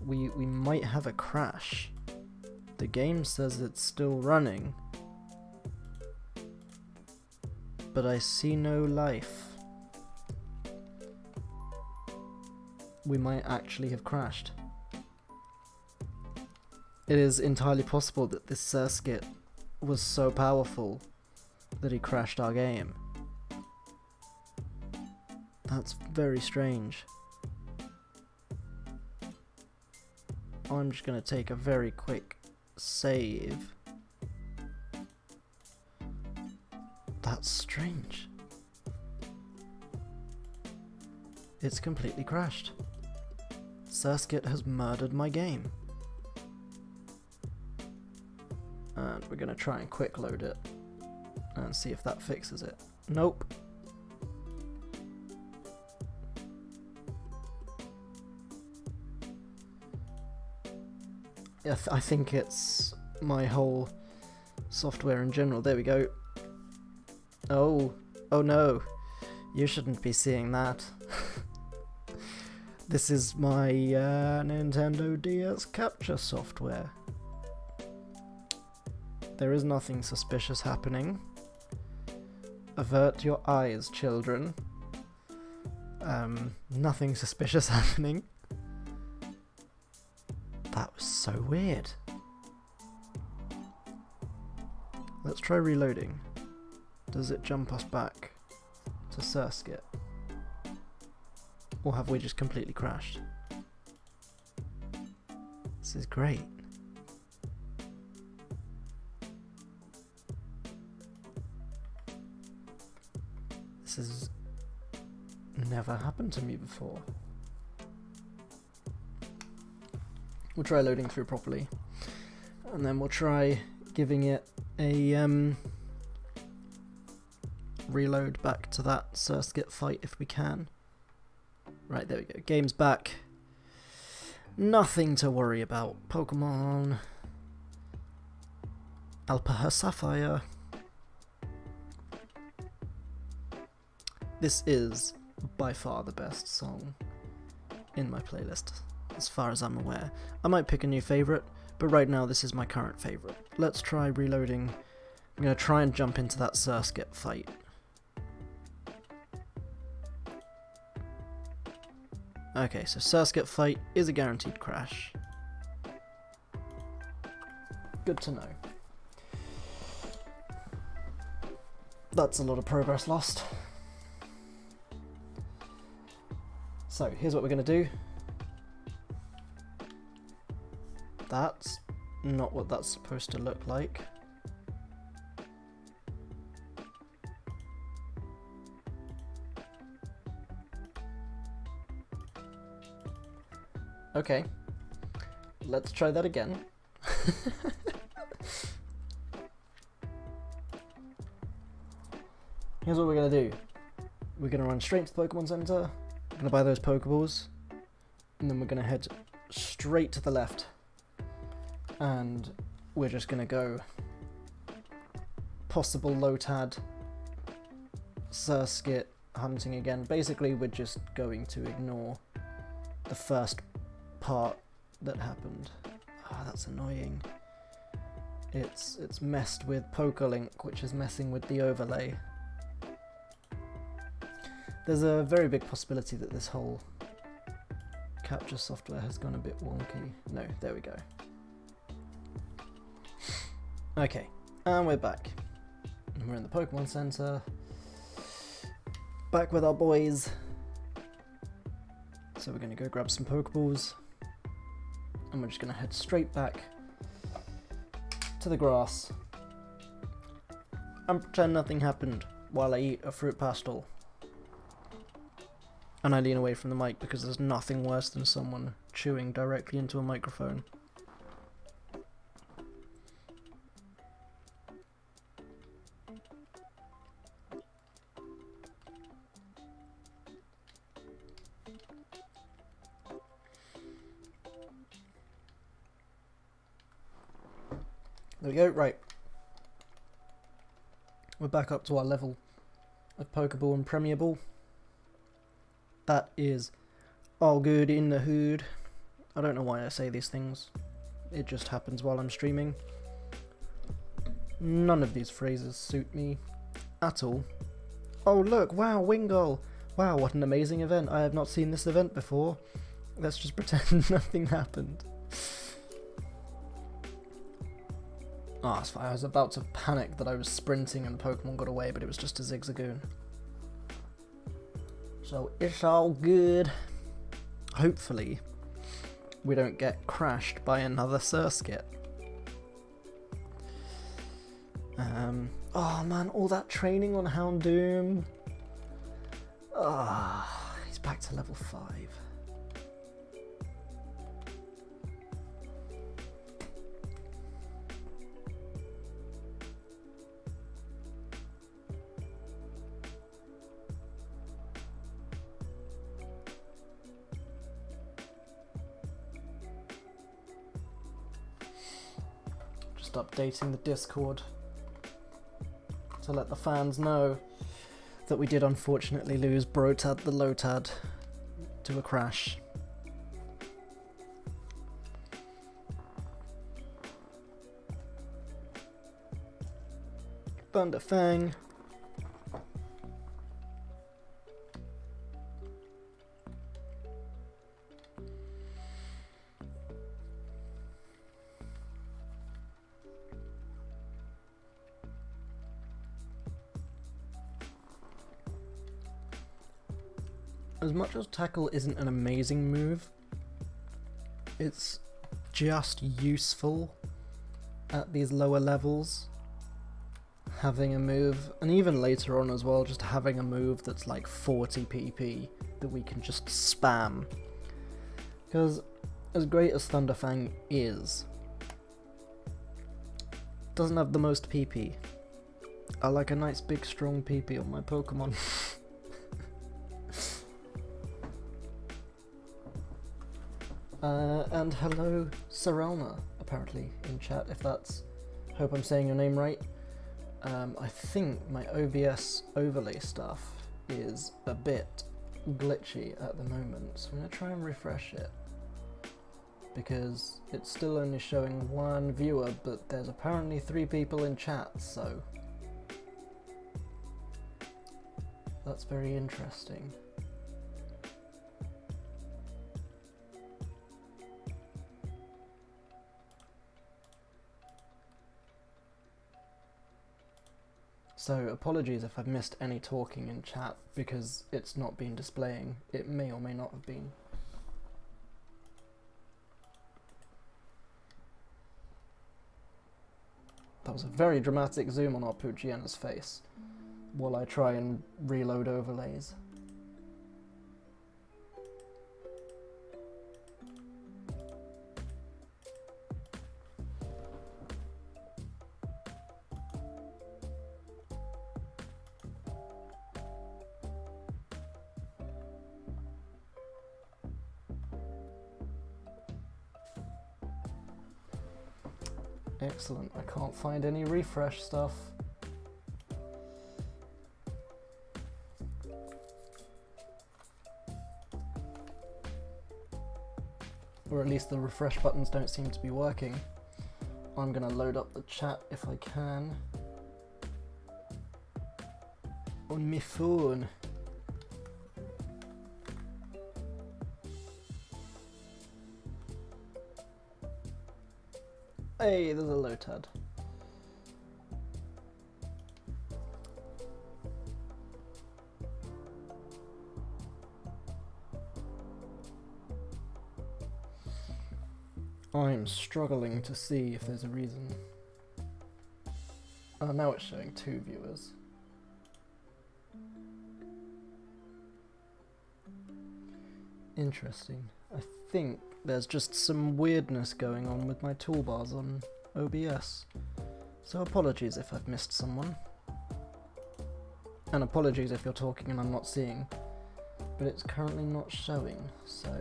We might have a crash. The game says it's still running, but I see no life. We might actually have crashed. It is entirely possible that this Surskit was so powerful that he crashed our game. That's very strange. I'm just going to take a very quick save. That's strange. It's completely crashed. Surskit has murdered my game. And we're going to try and quick load it and see if that fixes it. Nope. Yeah, I think it's my whole software in general. There we go. Oh no. You shouldn't be seeing that. This is my Nintendo DS capture software. There is nothing suspicious happening. Avert your eyes, children. Nothing suspicious happening. That was so weird. Let's try reloading. Does it jump us back to Surskit? Or have we just completely crashed? This is great. This has never happened to me before. We'll try loading through properly, and then we'll try giving it a reload back to that Surskit fight if we can. Right, there we go. Game's back. Nothing to worry about. Pokémon. Alpaha Sapphire. This is by far the best song in my playlist, as far as I'm aware. I might pick a new favourite, but right now this is my current favourite. Let's try reloading. I'm going to try and jump into that Surskit fight. Okay, so Surskit fight is a guaranteed crash. Good to know. That's a lot of progress lost. So, here's what we're going to do. That's not what that's supposed to look like. Okay, let's try that again. Here's what we're going to do. We're going to run straight to the Pokemon Center, we're going to buy those Pokeballs, and then we're going to head straight to the left. And we're just going to go possible Lotad, Surskit hunting again. Basically, we're just going to ignore the first part that happened. Ah, that's annoying. It's messed with PokeLink, which is messing with the overlay. There's a very big possibility that this whole capture software has gone a bit wonky. No, there we go. Okay, and we're back. And we're in the Pokemon Center. Back with our boys. So we're going to go grab some Pokeballs. And we're just going to head straight back to the grass. And pretend nothing happened while I eat a fruit pastel. And I lean away from the mic because there's nothing worse than someone chewing directly into a microphone. There we go, right. We're back up to our level of Pokeball and Premier Ball. That is all good in the hood. I don't know why I say these things. It just happens while I'm streaming. None of these phrases suit me at all. Oh look, wow, Wingull! Wow, what an amazing event. I have not seen this event before. Let's just pretend nothing happened. Oh, it's fine. I was about to panic that I was sprinting and the Pokemon got away, but it was just a Zigzagoon. So it's all good. Hopefully, we don't get crashed by another Surskit. Oh man, all that training on Houndoom. Ah, he's back to level 5. Just updating the Discord to let the fans know that we did unfortunately lose Brotad the Lotad to a crash. Thunderfang. As much as Tackle isn't an amazing move, it's just useful at these lower levels. Having a move, and even later on as well, just having a move that's like 40 PP that we can just spam. Because as great as Thunderfang is, it doesn't have the most PP. I like a nice big strong PP on my Pokemon. And hello Saralna, apparently, in chat, if that's... hope I'm saying your name right. I think my OBS overlay stuff is a bit glitchy at the moment, so I'm going to try and refresh it. Because it's still only showing 1 viewer, but there's apparently 3 people in chat, so... that's very interesting. So apologies if I've missed any talking in chat because it's not been displaying. It may or may not have been. That was a very dramatic zoom on our Poochyana's face while I try and reload overlays. Excellent, I can't find any refresh stuff. Or at least the refresh buttons don't seem to be working. I'm gonna load up the chat if I can. On my phone. Hey, there's a Lotad. I'm struggling to see if there's a reason. Oh, now it's showing 2 viewers. Interesting. I think there's just some weirdness going on with my toolbars on OBS. So apologies if I've missed someone. And apologies if you're talking and I'm not seeing. But it's currently not showing, so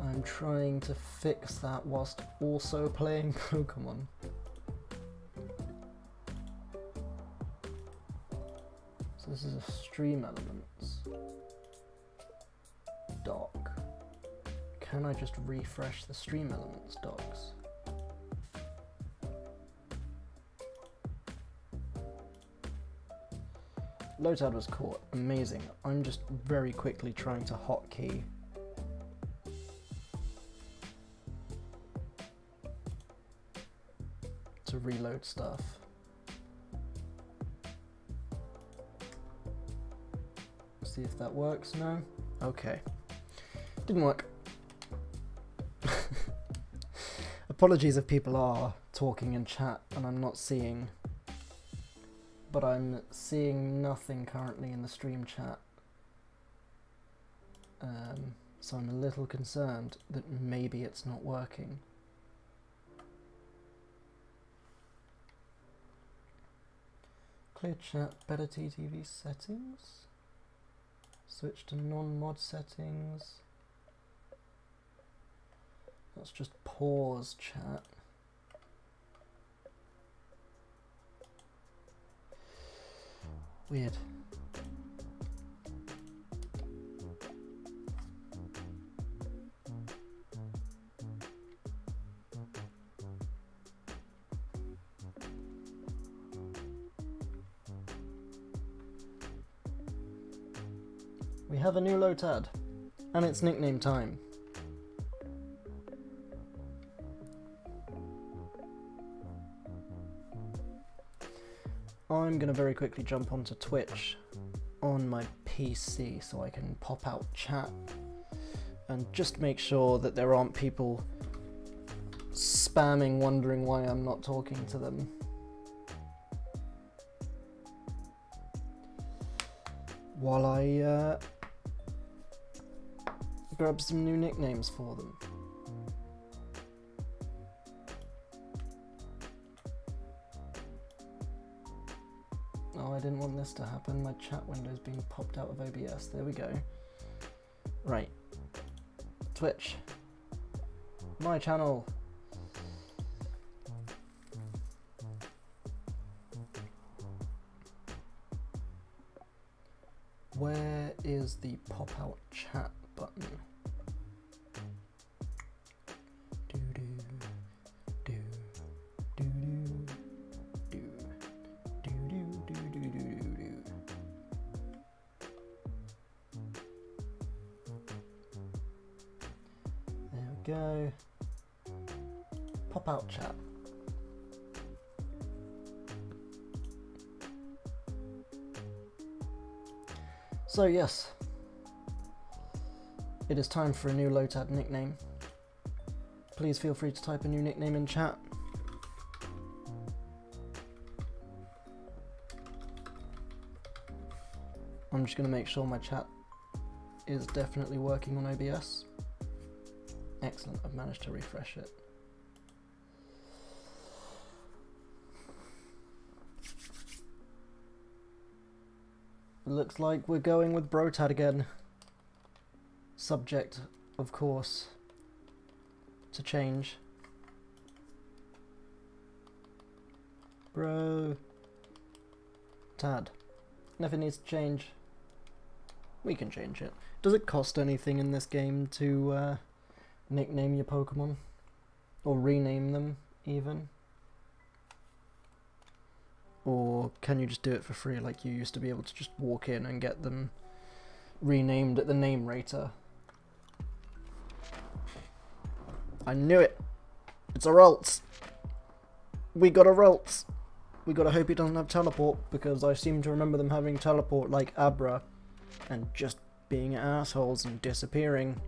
I'm trying to fix that whilst also playing Pokémon. So this is a Stream Elements dock. Can I just refresh the Stream Elements docs? Lotad was caught. Amazing. I'm just very quickly trying to hotkey. to reload stuff. See if that works. No? Okay. Didn't work. Apologies if people are talking in chat and I'm not seeing, but I'm seeing nothing currently in the stream chat. So I'm a little concerned that maybe it's not working. Clear chat, better TTV settings. Switch to non-mod settings. Let's just pause chat. Weird. We have a new Lotad, and it's nickname time. I'm going to very quickly jump onto Twitch on my PC so I can pop out chat and just make sure that there aren't people spamming wondering why I'm not talking to them. While I grab some new nicknames for them. Oh, I didn't want this to happen. My chat window's being popped out of OBS. There we go. Right. Twitch. My channel. Where is the pop-out chat button? There we go. Pop-out chat. So yes, it is time for a new Lotad nickname. Please feel free to type a new nickname in chat. I'm just going to make sure my chat is definitely working on OBS. Excellent, I've managed to refresh it. It looks like we're going with Brotad again. Subject, of course, to change. Bro. Tad. And if it needs to change, we can change it. Does it cost anything in this game to nickname your Pokemon? Or rename them, even? Or can you just do it for free like you used to be able to just walk in and get them renamed at the name rater? I knew it! It's a RALTS! We got a RALTS! We gotta hope it doesn't have teleport, because I seem to remember them having teleport like Abra and just being assholes and disappearing.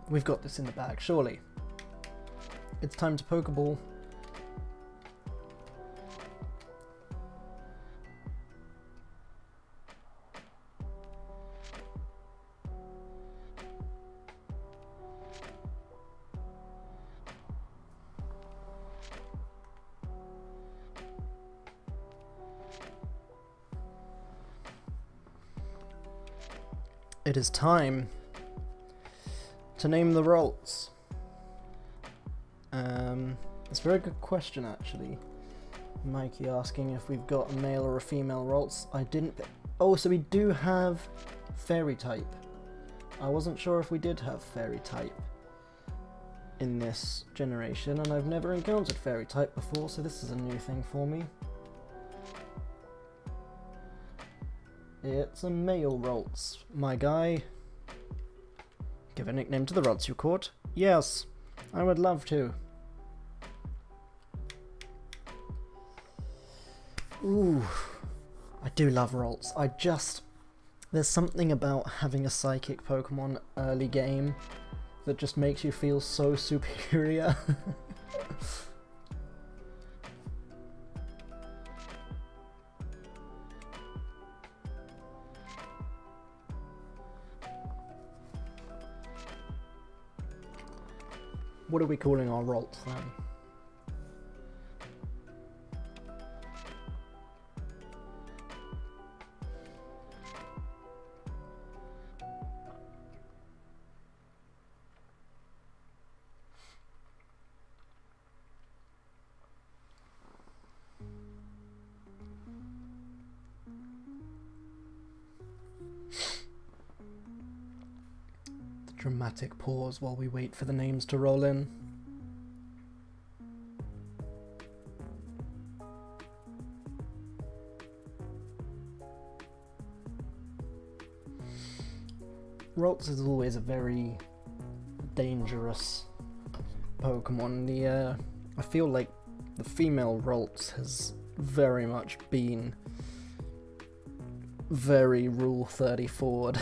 We've got this in the bag, surely. It's time to Pokeball. It is time to name the RALTS. It's a very good question, actually. Mikey asking if we've got a male or a female RALTS. I didn't... Oh, so we do have Fairy type. I wasn't sure if we did have Fairy type. in this generation, and I've never encountered fairy type before, so this is a new thing for me. It's a male RALTS, my guy. Give a nickname to the RALTS you caught. Yes, I would love to. Ooh, I do love RALTS. There's something about having a psychic Pokemon early game that just makes you feel so superior. What are we calling our RALTS then? Dramatic pause while we wait for the names to roll in. RALTS is always a very dangerous Pokemon. I feel like the female RALTS has very much been very Rule 30 forward.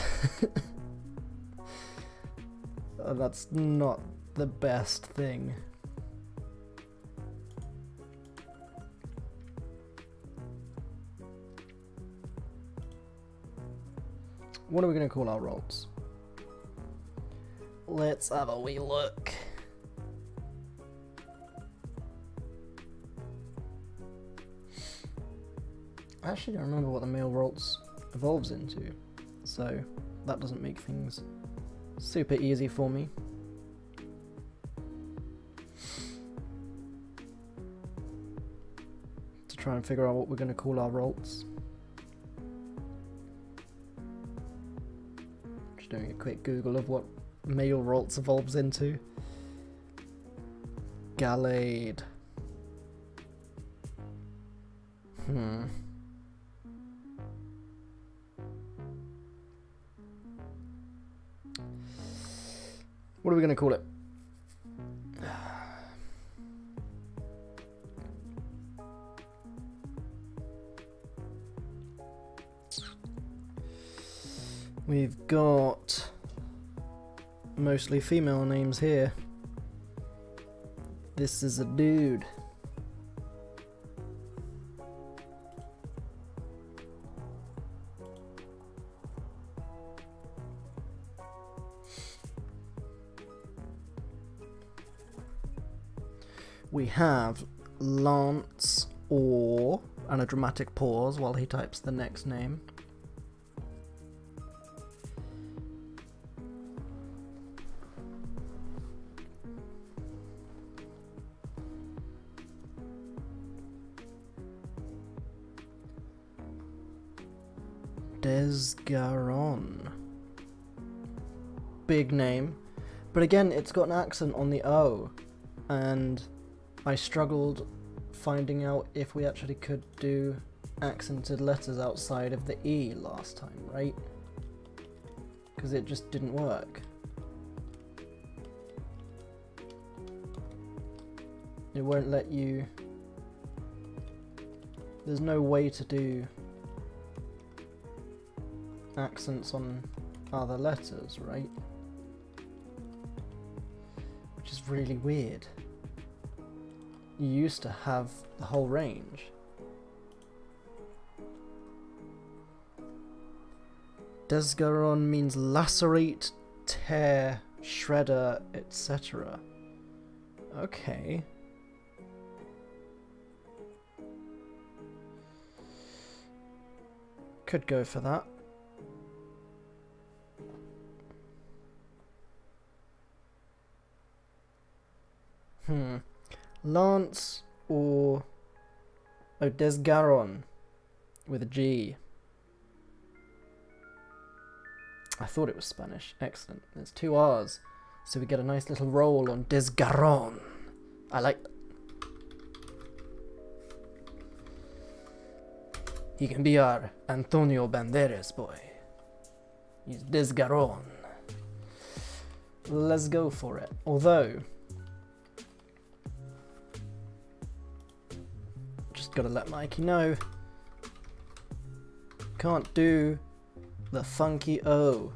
That's not the best thing. What are we going to call our RALTS? Let's have a wee look. I actually don't remember what the male RALTS evolves into, so that doesn't make things super easy for me. To try and figure out what we're going to call our RALTS. Just doing a quick Google of what male RALTS evolves into. Gallade. What are we going to call it? We've got mostly female names here. This is a dude. We have Lance or, and a dramatic pause while he types the next name. Zigzagoon. Big name. But again, it's got an accent on the O. And I struggled finding out if we actually could do accented letters outside of the E last time, right? Because it just didn't work. It won't let you... There's no way to do accents on other letters, right? Which is really weird. You used to have the whole range. Zigzagoon means lacerate, tear, shredder, etc. Okay. Could go for that. Lance or Zigzagoon with a G. I thought it was Spanish. Excellent. There's two R's. So we get a nice little roll on Zigzagoon. I like that. He can be our Antonio Banderas boy. He's Zigzagoon. Let's go for it. Although, just gotta let Mikey know, can't do the funky O.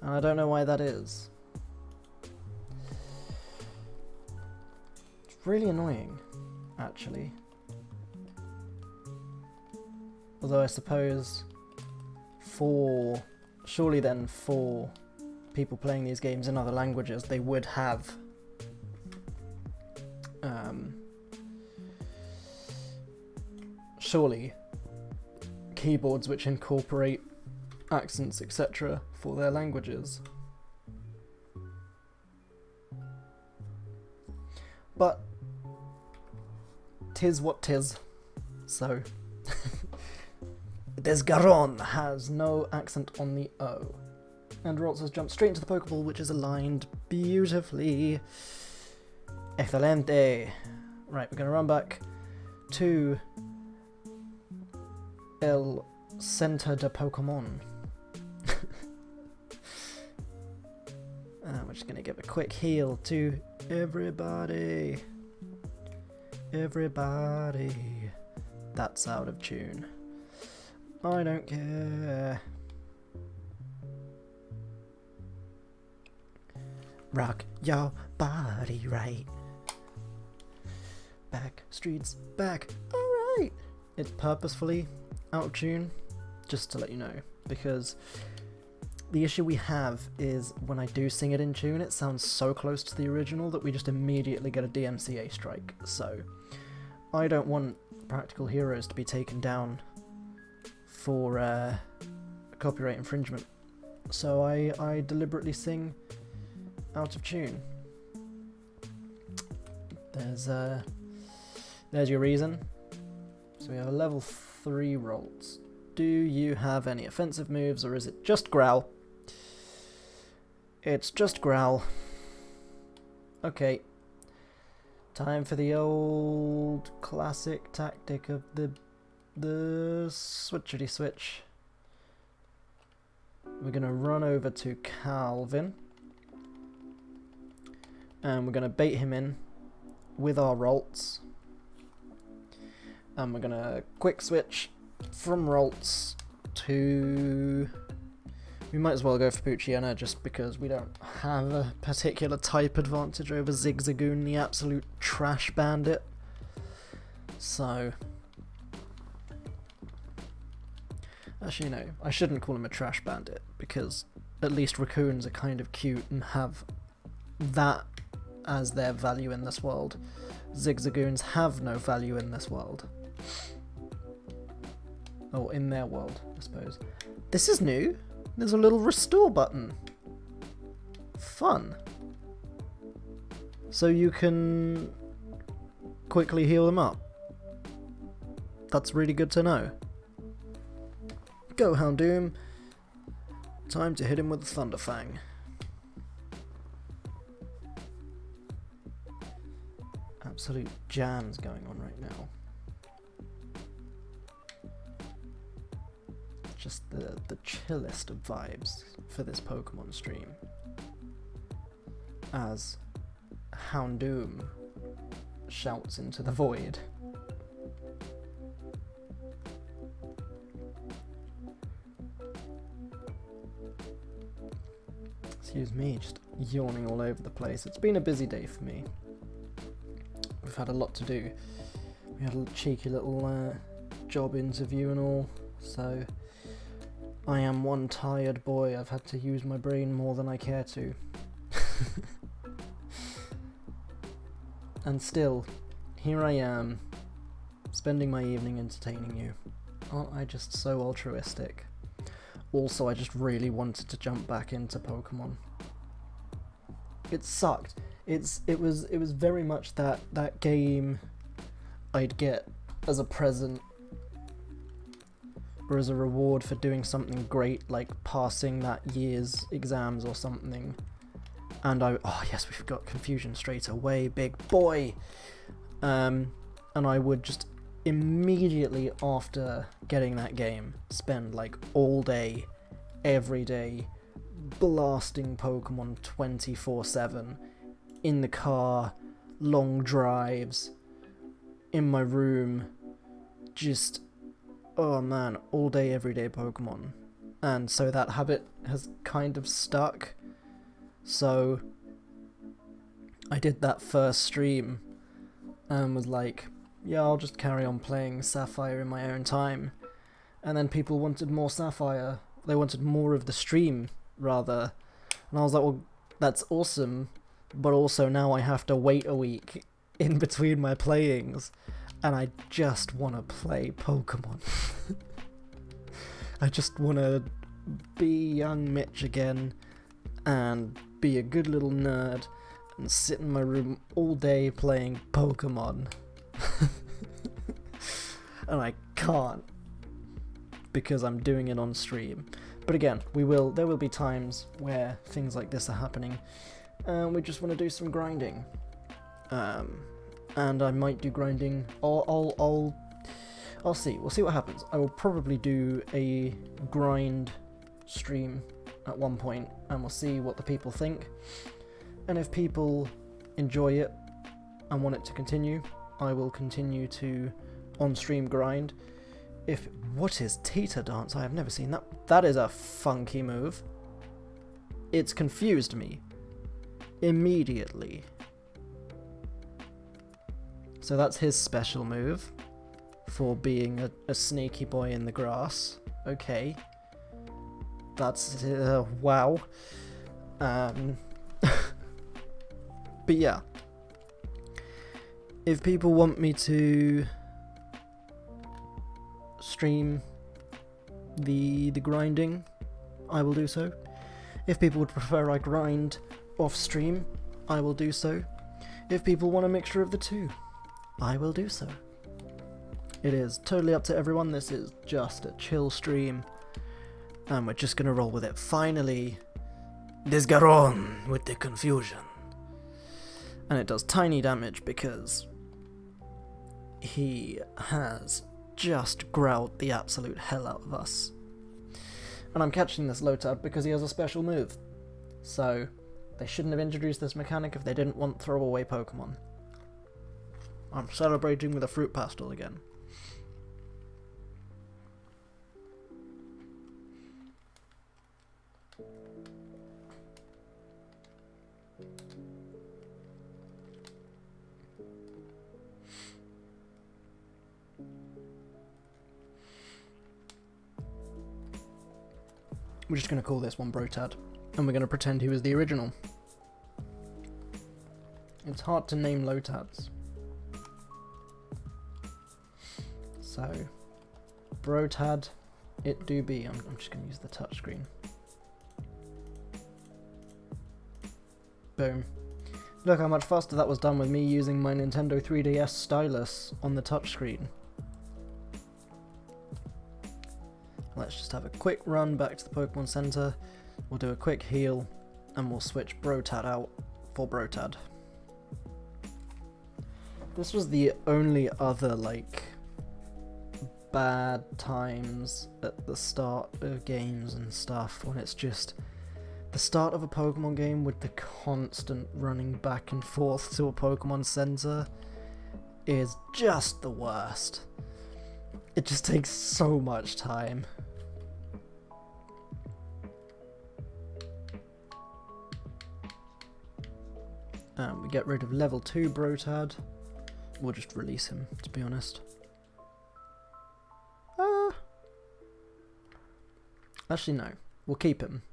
And I don't know why that is. It's really annoying, actually. Although I suppose surely then for people playing these games in other languages, they would have surely keyboards which incorporate accents, etc. for their languages. But tis what tis, so Zigzagoon has no accent on the O. And RALTS has jumped straight into the Pokeball, which is aligned beautifully. Excelente. Right, we're going to run back to El Centro de Pokémon. And we're just going to give a quick heal to everybody. Everybody. That's out of tune. I don't care. Rock your body right. Back streets back. Alright. It's purposefully out of tune, just to let you know, because the issue we have is when I do sing it in tune, it sounds so close to the original that we just immediately get a DMCA strike. So I don't want Practical Heroes to be taken down for copyright infringement. So I deliberately sing out of tune. There's your reason. So we have a level 3 RALTS. Do you have any offensive moves, or is it just growl? It's just growl. Okay. Time for the old classic tactic of the switchity switch. We're gonna run over to Calvin. And we're going to bait him in with our RALTS. And we're going to quick switch from RALTS to... We might as well go for Poochyena just because we don't have a particular type advantage over Zigzagoon, the absolute trash bandit. So... Actually, no. I shouldn't call him a trash bandit because at least raccoons are kind of cute and have that as their value in this world. Zigzagoons have no value in this world. Or in their world, I suppose. This is new. There's a little restore button. Fun. So you can quickly heal them up. That's really good to know. Go Houndoom. Time to hit him with the Thunderfang. Absolute jams going on right now. Just the chillest of vibes for this Pokemon stream. As Houndoom shouts into the void. Excuse me, just yawning all over the place. It's been a busy day for me. We've had a lot to do. We had a cheeky little job interview and all, so I am one tired boy. I've had to use my brain more than I care to. And still, here I am, spending my evening entertaining you. Aren't I just so altruistic? Also, I just really wanted to jump back into Pokemon. It sucked. It was very much that game I'd get as a present or as a reward for doing something great, like passing that year's exams or something, and oh yes, we've got Confusion straight away, big boy. And I would just immediately after getting that game spend like all day, every day, blasting Pokemon 24/7 in the car, long drives, in my room, just, oh man, all day, every day Pokemon. And so that habit has kind of stuck. So I did that first stream and was like, yeah, I'll just carry on playing Sapphire in my own time. And then people wanted more Sapphire. They wanted more of the stream, rather. And I was like, well, that's awesome, but also now I have to wait a week in between my playings, and I just want to play Pokemon. I just want to be young Mitch again, and be a good little nerd, and sit in my room all day playing Pokemon. And I can't, because I'm doing it on stream. But again, there will be times where things like this are happening, and we just want to do some grinding. And I might do grinding. I'll see. We'll see what happens. I will probably do a grind stream at one point, and we'll see what the people think. And if people enjoy it and want it to continue, I will continue to on-stream grind. What is Tita Dance? I have never seen that. That is a funky move. It's confused me immediately. So that's his special move for being a sneaky boy in the grass. Okay. That's wow. But yeah. If people want me to stream the grinding, I will do so. If people would prefer I grind off stream, I will do so. If people want a mixture of the two, I will do so. It is totally up to everyone. This is just a chill stream, and we're just gonna roll with it. Finally, Zigzagoon with the confusion. And it does tiny damage because he has just growled the absolute hell out of us. And I'm catching this Lotad because he has a special move. So they shouldn't have introduced this mechanic if they didn't want throwaway Pokemon. I'm celebrating with a fruit pastel again. We're just going to call this one Brotad, and we're going to pretend he was the original. It's hard to name Lotads. So, Brotad, it do be. I'm just going to use the touchscreen. Boom. Look how much faster that was done with me using my Nintendo 3DS stylus on the touchscreen. Let's just have a quick run back to the Pokemon Center. We'll do a quick heal, and we'll switch Brotad out for Brotad. This was the only other, like, bad times at the start of games and stuff, when it's just the start of a Pokemon game with the constant running back and forth to a Pokemon Center is just the worst. It just takes so much time. We get rid of level 2 Brotad. We'll just release him, to be honest. Actually, no. We'll keep him.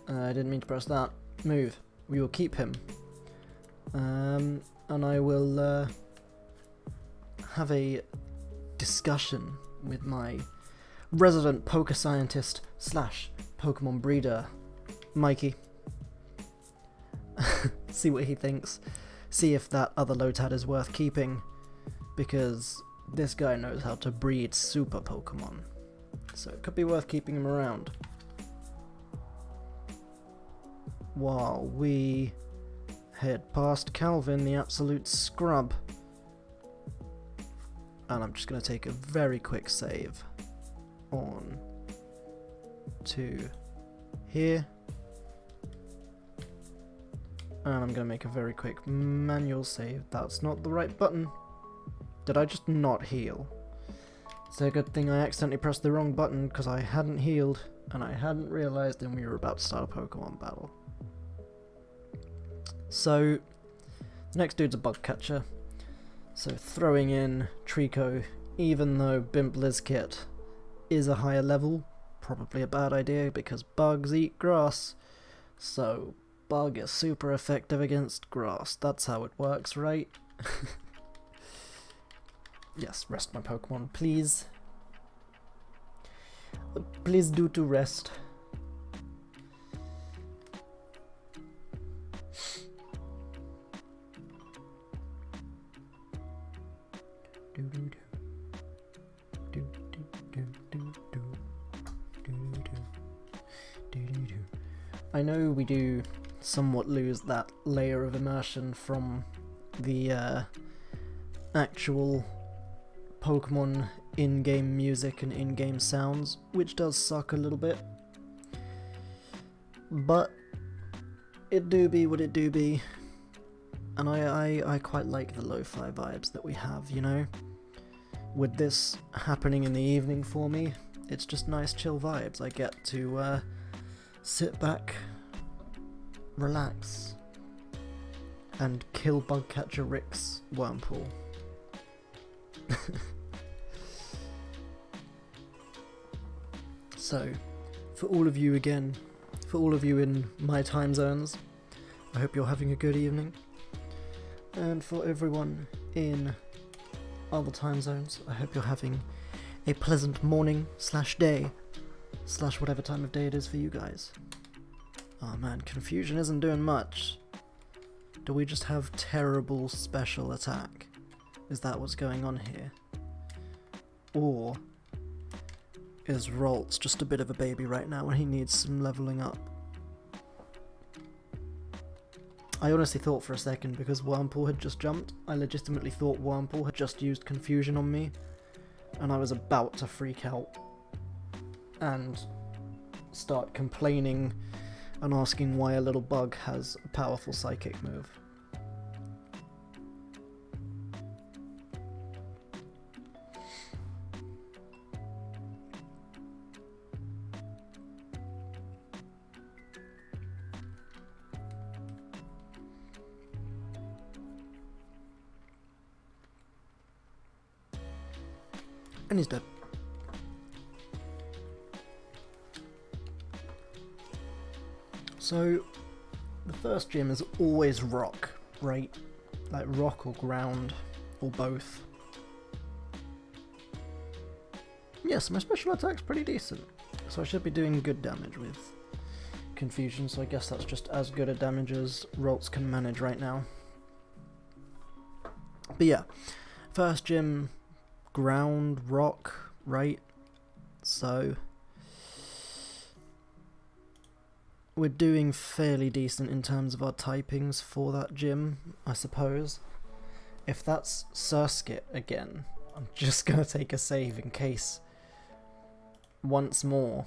I didn't mean to press that. Move. We will keep him. And I will have a discussion with my resident poker scientist / Pokemon breeder, Mikey. See what he thinks. See if that other Lotad is worth keeping, because this guy knows how to breed super Pokemon. So it could be worth keeping him around. while we head past Calvin, the absolute scrub. And I'm just going to take a very quick save on to here. And I'm going to make a very quick manual save. That's not the right button. Did I just not heal? It's a good thing I accidentally pressed the wrong button because I hadn't healed and I hadn't realised and we were about to start a Pokemon battle. So, the next dude's a bug catcher. So throwing in Trico, even though Bimp Blizzkit is a higher level, probably a bad idea because bugs eat grass. So bug is super effective against grass. That's how it works, right? Yes, rest my Pokemon, please. Please do to rest. I know we do somewhat lose that layer of immersion from the actual Pokemon in-game music and in-game sounds, which does suck a little bit. But it do be what it do be. And I quite like the lo-fi vibes that we have, you know? With this happening in the evening for me, it's just nice chill vibes. I get to sit back, relax, and kill Bugcatcher Rick's Wormpool. So, for all of you again, for all of you in my time zones, I hope you're having a good evening. And for everyone in other time zones, I hope you're having a pleasant morning / day / whatever time of day it is for you guys. Oh man, Confusion isn't doing much. Do we just have terrible special attack? Is that what's going on here? Or is RALTS just a bit of a baby right now and he needs some leveling up? I honestly thought for a second, because Wormpool had just jumped, I legitimately thought Wormpool had just used Confusion on me, and I was about to freak out and start complaining and asking why a little bug has a powerful psychic move. And he's dead. So, the first gym is always rock, right? Like rock or ground, or both. Yes, my special attack's pretty decent, so I should be doing good damage with Confusion, so I guess that's just as good a damage as RALTS can manage right now. But yeah, first gym, ground, rock, right? So we're doing fairly decent in terms of our typings for that gym, I suppose. If that's Surskit again, I'm just gonna take a save in case once more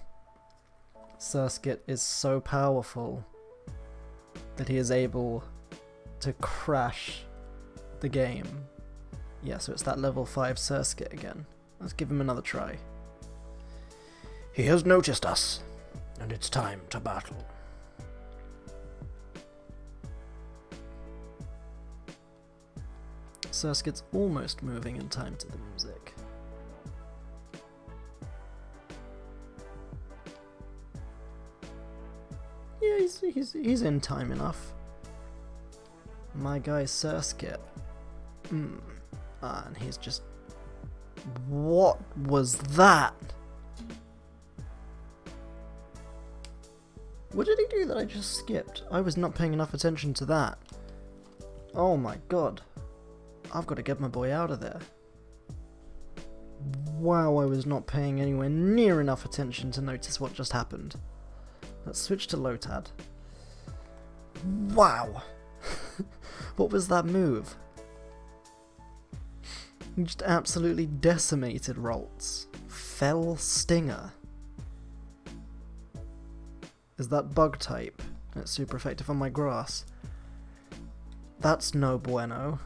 Surskit is so powerful that he is able to crash the game. Yeah, so it's that level 5 Surskit again. Let's give him another try. He has noticed us, and it's time to battle. Surskit's almost moving in time to the music. Yeah, he's in time enough. My guy Surskit. And he's just... What was that? What did he do that I just skipped? I was not paying enough attention to that. Oh my god. I've got to get my boy out of there. Wow, I was not paying anywhere near enough attention to notice what just happened. Let's switch to Lotad. Wow! What was that move? You just absolutely decimated RALTS. Fell Stinger. Is that bug type? It's super effective on my grass. That's no bueno.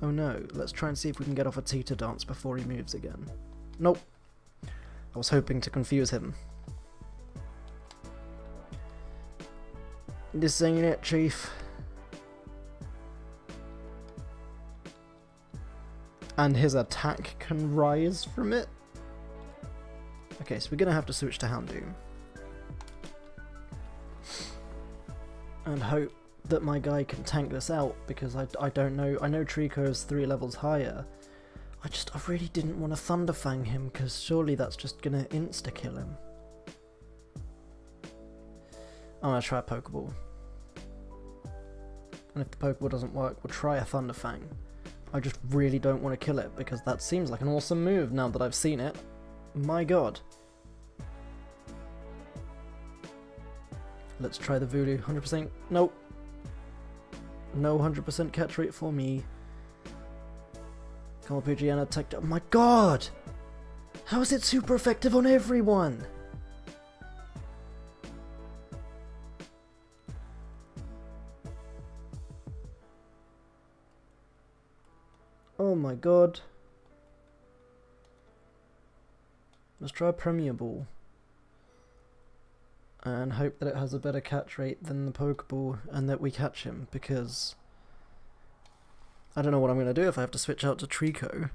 Oh no, let's try and see if we can get off a teeter dance before he moves again. Nope. I was hoping to confuse him. This ain't it, Chief. And his attack can rise from it? Okay, so we're gonna have to switch to Houndoom. And hope that my guy can tank this out, because I don't know. I know Trico is 3 levels higher. I really didn't want to Thunderfang him, because surely that's just gonna insta-kill him. I'm gonna try a Pokeball. And if the Pokeball doesn't work, we'll try a Thunderfang. I just really don't want to kill it, because that seems like an awesome move now that I've seen it. My god. Let's try the Voodoo. 100%. Nope. No 100% catch rate for me. Come on, Pidgeotto, attack. Oh my god! How is it super effective on everyone? Oh my god. Let's try a Premier Ball. And hope that it has a better catch rate than the Pokeball and that we catch him, because I don't know what I'm going to do if I have to switch out to Trico,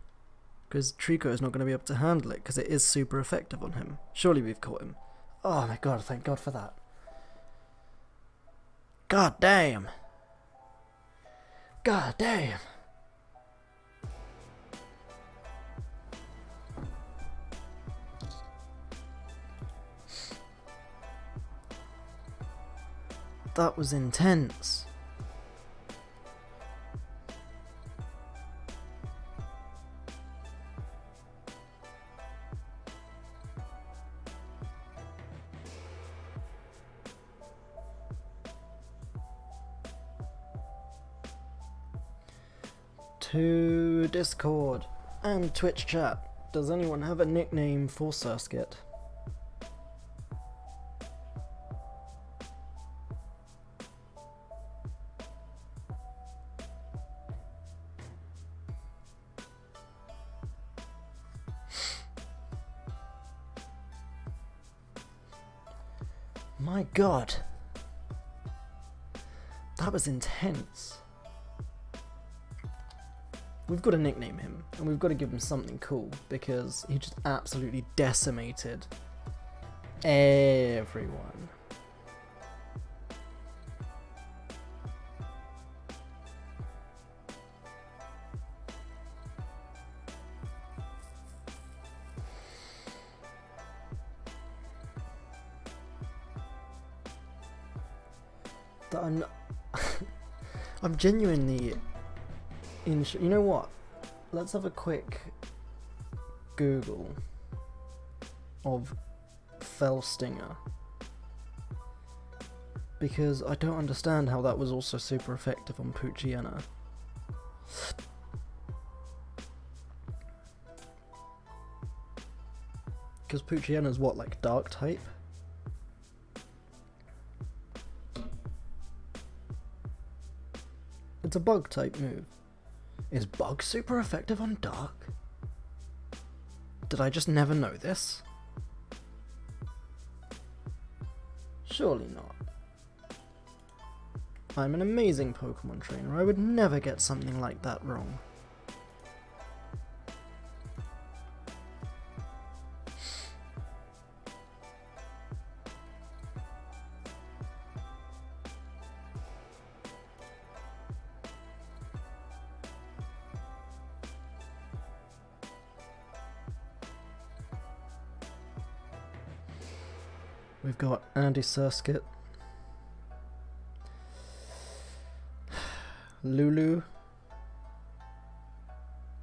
because Trico is not going to be able to handle it, because it is super effective on him. Surely we've caught him. Oh my god, thank god for that. God damn. God damn. That was intense. To Discord and Twitch chat. Does anyone have a nickname for Surskit? My god. That was intense. We've got to nickname him, and we've got to give him something cool, because he just absolutely decimated everyone. That I'm genuinely you know what? Let's have a quick Google of Fell Stinger, because I don't understand how that was also super effective on Poochyena. Because Poochyena's what, like dark type? It's a bug type move. Is bug super effective on dark? Did I just never know this? Surely not. I'm an amazing Pokemon trainer. I would never get something like that wrong. We've got Andy Surskit, Lulu,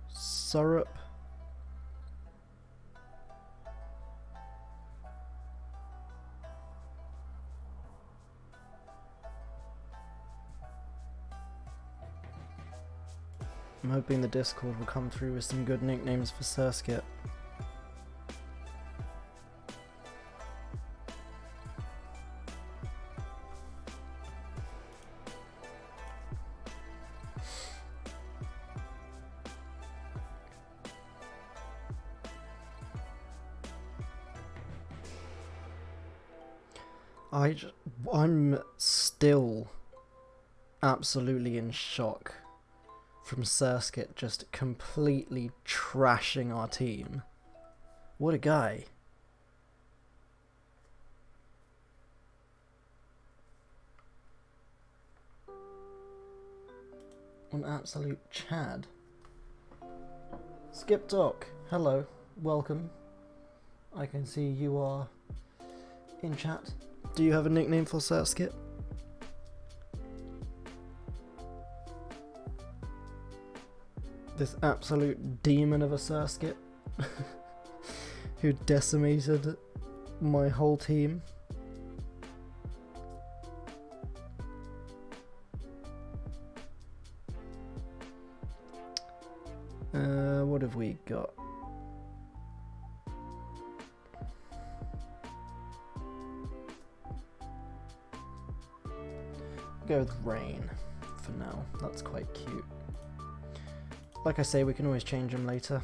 Syrup, I'm hoping the Discord will come through with some good nicknames for Surskit. I'm still absolutely in shock from Surskit just completely trashing our team. What a guy. An absolute Chad. Skip Doc, hello, welcome. I can see you are in chat. Do you have a nickname for Surskit? This absolute demon of a Surskit who decimated my whole team. What have we got? Go with Rain for now. That's quite cute. Like I say, we can always change them later.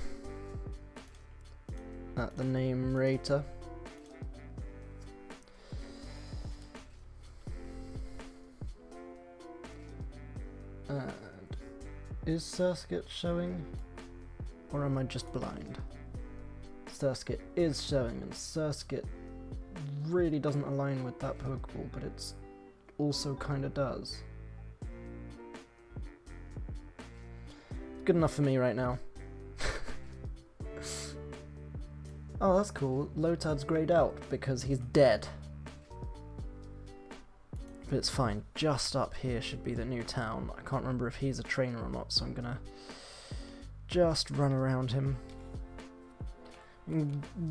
At the name rater. And is Surskit showing? Or am I just blind? Surskit is showing, and Surskit really doesn't align with that Pokeball, but it's also kinda does. Good enough for me right now. Oh, that's cool. Lotad's greyed out because he's dead. But it's fine. Just up here should be the new town. I can't remember if he's a trainer or not, so I'm gonna just run around him.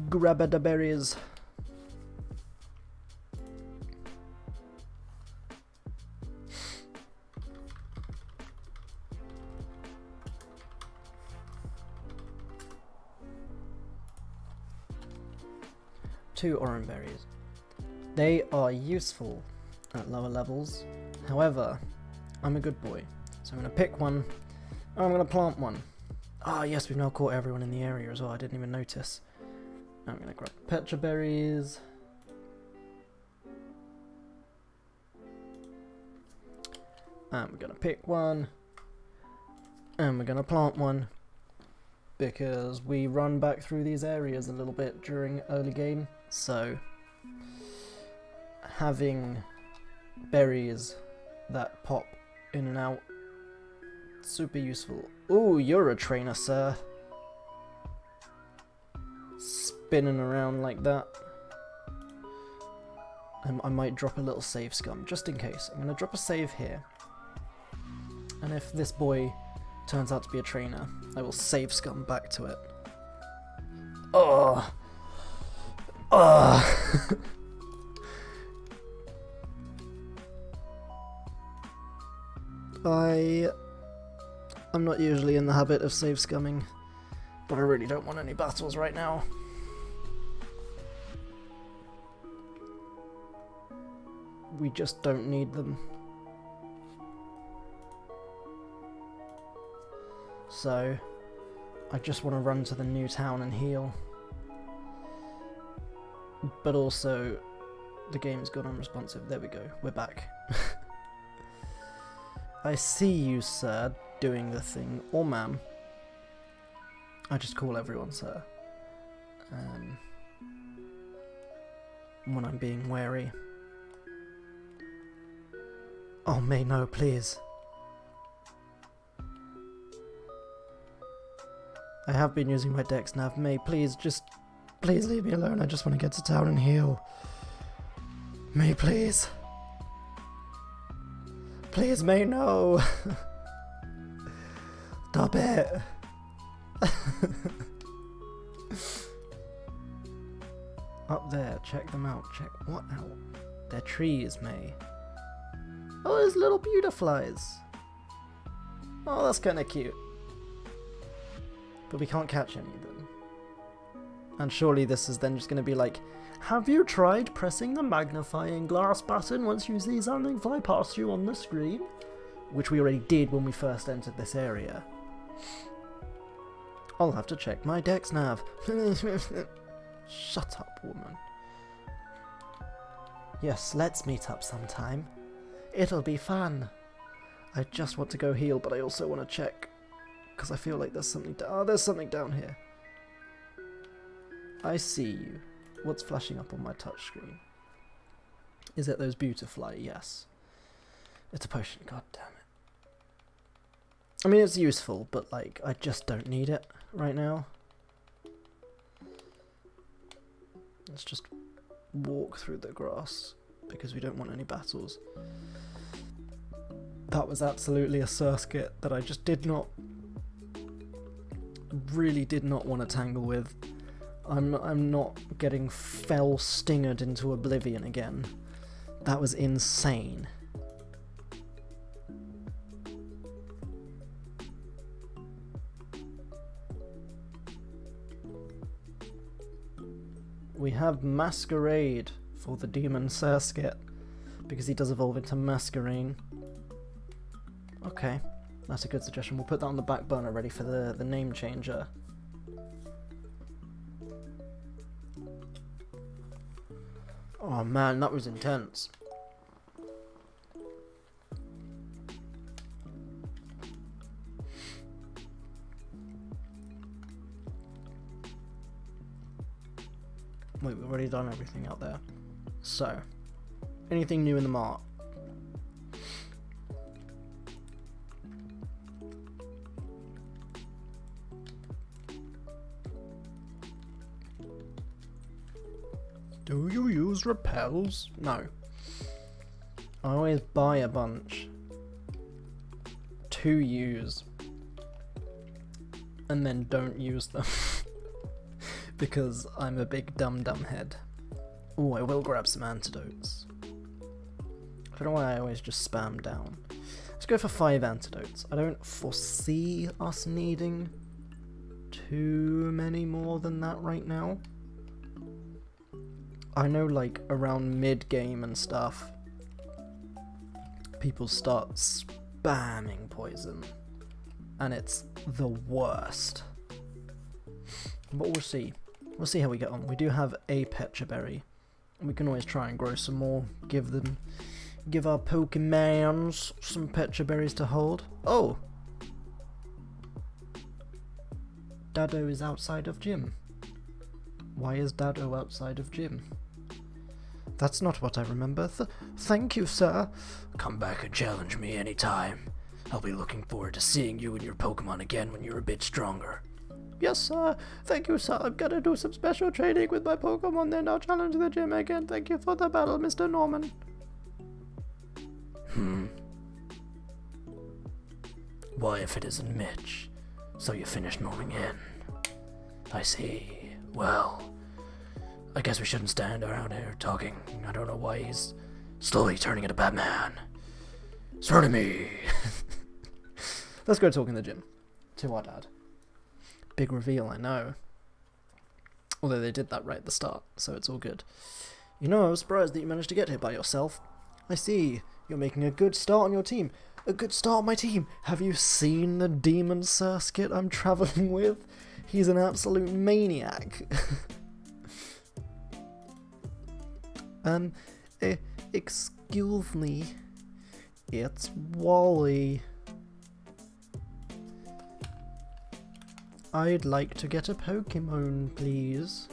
Grab the berries. Two orange berries. They are useful at lower levels. However, I'm a good boy, so I'm going to pick one and I'm going to plant one. Ah, yes, we've now caught everyone in the area as well. I didn't even notice. I'm going to grab Petra Berries. And we're going to pick one. And we're going to plant one. Because we run back through these areas a little bit during early game. So, having berries that pop in and out, super useful. Ooh, you're a trainer, sir. Spinning around like that. I might drop a little save scum, just in case. I'm going to drop a save here. And if this boy turns out to be a trainer, I will save scum back to it. Oh! Oh! I'm not usually in the habit of save scumming, but I really don't want any battles right now. We just don't need them. So, I just want to run to the new town and heal. But also, the game's gone unresponsive. There we go, we're back. I see you, sir, doing the thing. Or ma'am. I just call everyone sir. When I'm being wary. Oh, May, no, please. I have been using my dex nav. May, please leave me alone. I just want to get to town and heal. May, please. Please, May, no. Stop it. Up there, check them out. Check what out? They're trees, May. Oh, there's little beautiflies. Oh, that's kind of cute. But we can't catch any of them. And surely this is then just going to be like, have you tried pressing the magnifying glass button once you see something fly past you on the screen? Which we already did when we first entered this area. I'll have to check my dex nav. Shut up, woman. Yes, let's meet up sometime. It'll be fun. I just want to go heal, but I also want to check. Because I feel like there's something down... Oh, there's something down here. I see you. What's flashing up on my touchscreen? Is it those Beautifly? Yes. It's a potion, god damn it. I mean, it's useful, but like, I just don't need it right now. Let's just walk through the grass, because we don't want any battles. That was absolutely a Surskit that I just really did not want to tangle with. I'm not getting fell stingered into oblivion again. That was insane. We have Masquerade for the Demon Surskit, because he does evolve into Masquerade. Okay, that's a good suggestion. We'll put that on the back burner ready for the name changer. Oh man, that was intense. Wait, we've already done everything out there. So, anything new in the mart? Do you use repels? No. I always buy a bunch to use and then don't use them because I'm a big dumb head. Oh, I will grab some antidotes. I don't know why I always just spam down. Let's go for 5 antidotes. I don't foresee us needing too many more than that right now. I know, like, around mid-game and stuff, people start spamming poison, and it's the worst. But we'll see. We'll see how we get on. We do have a Petra Berry. We can always try and grow some more. Give our Pokemons some Petra Berries to hold. Oh! Dado is outside of gym. Why is Dado outside of gym? That's not what I remember. Thank you, sir. Come back and challenge me anytime. I'll be looking forward to seeing you and your Pokemon again when you're a bit stronger. Yes, sir. Thank you, sir. I'm gonna do some special training with my Pokemon, then I'll challenge the gym again. Thank you for the battle, Mr. Norman. Why, if it isn't Mitch? So you finished norming in. I see. Well, I guess we shouldn't stand around here talking. I don't know why he's slowly turning into Batman. Sort of me. Let's go talk in the gym. To our dad. Big reveal, I know. Although they did that right at the start, so it's all good. You know, I was surprised that you managed to get here by yourself. I see. You're making a good start on your team. A good start on my team. Have you seen the Demon Surskit I'm travelling with? He's an absolute maniac. Excuse me. It's Wally. I'd like to get a Pokemon, please.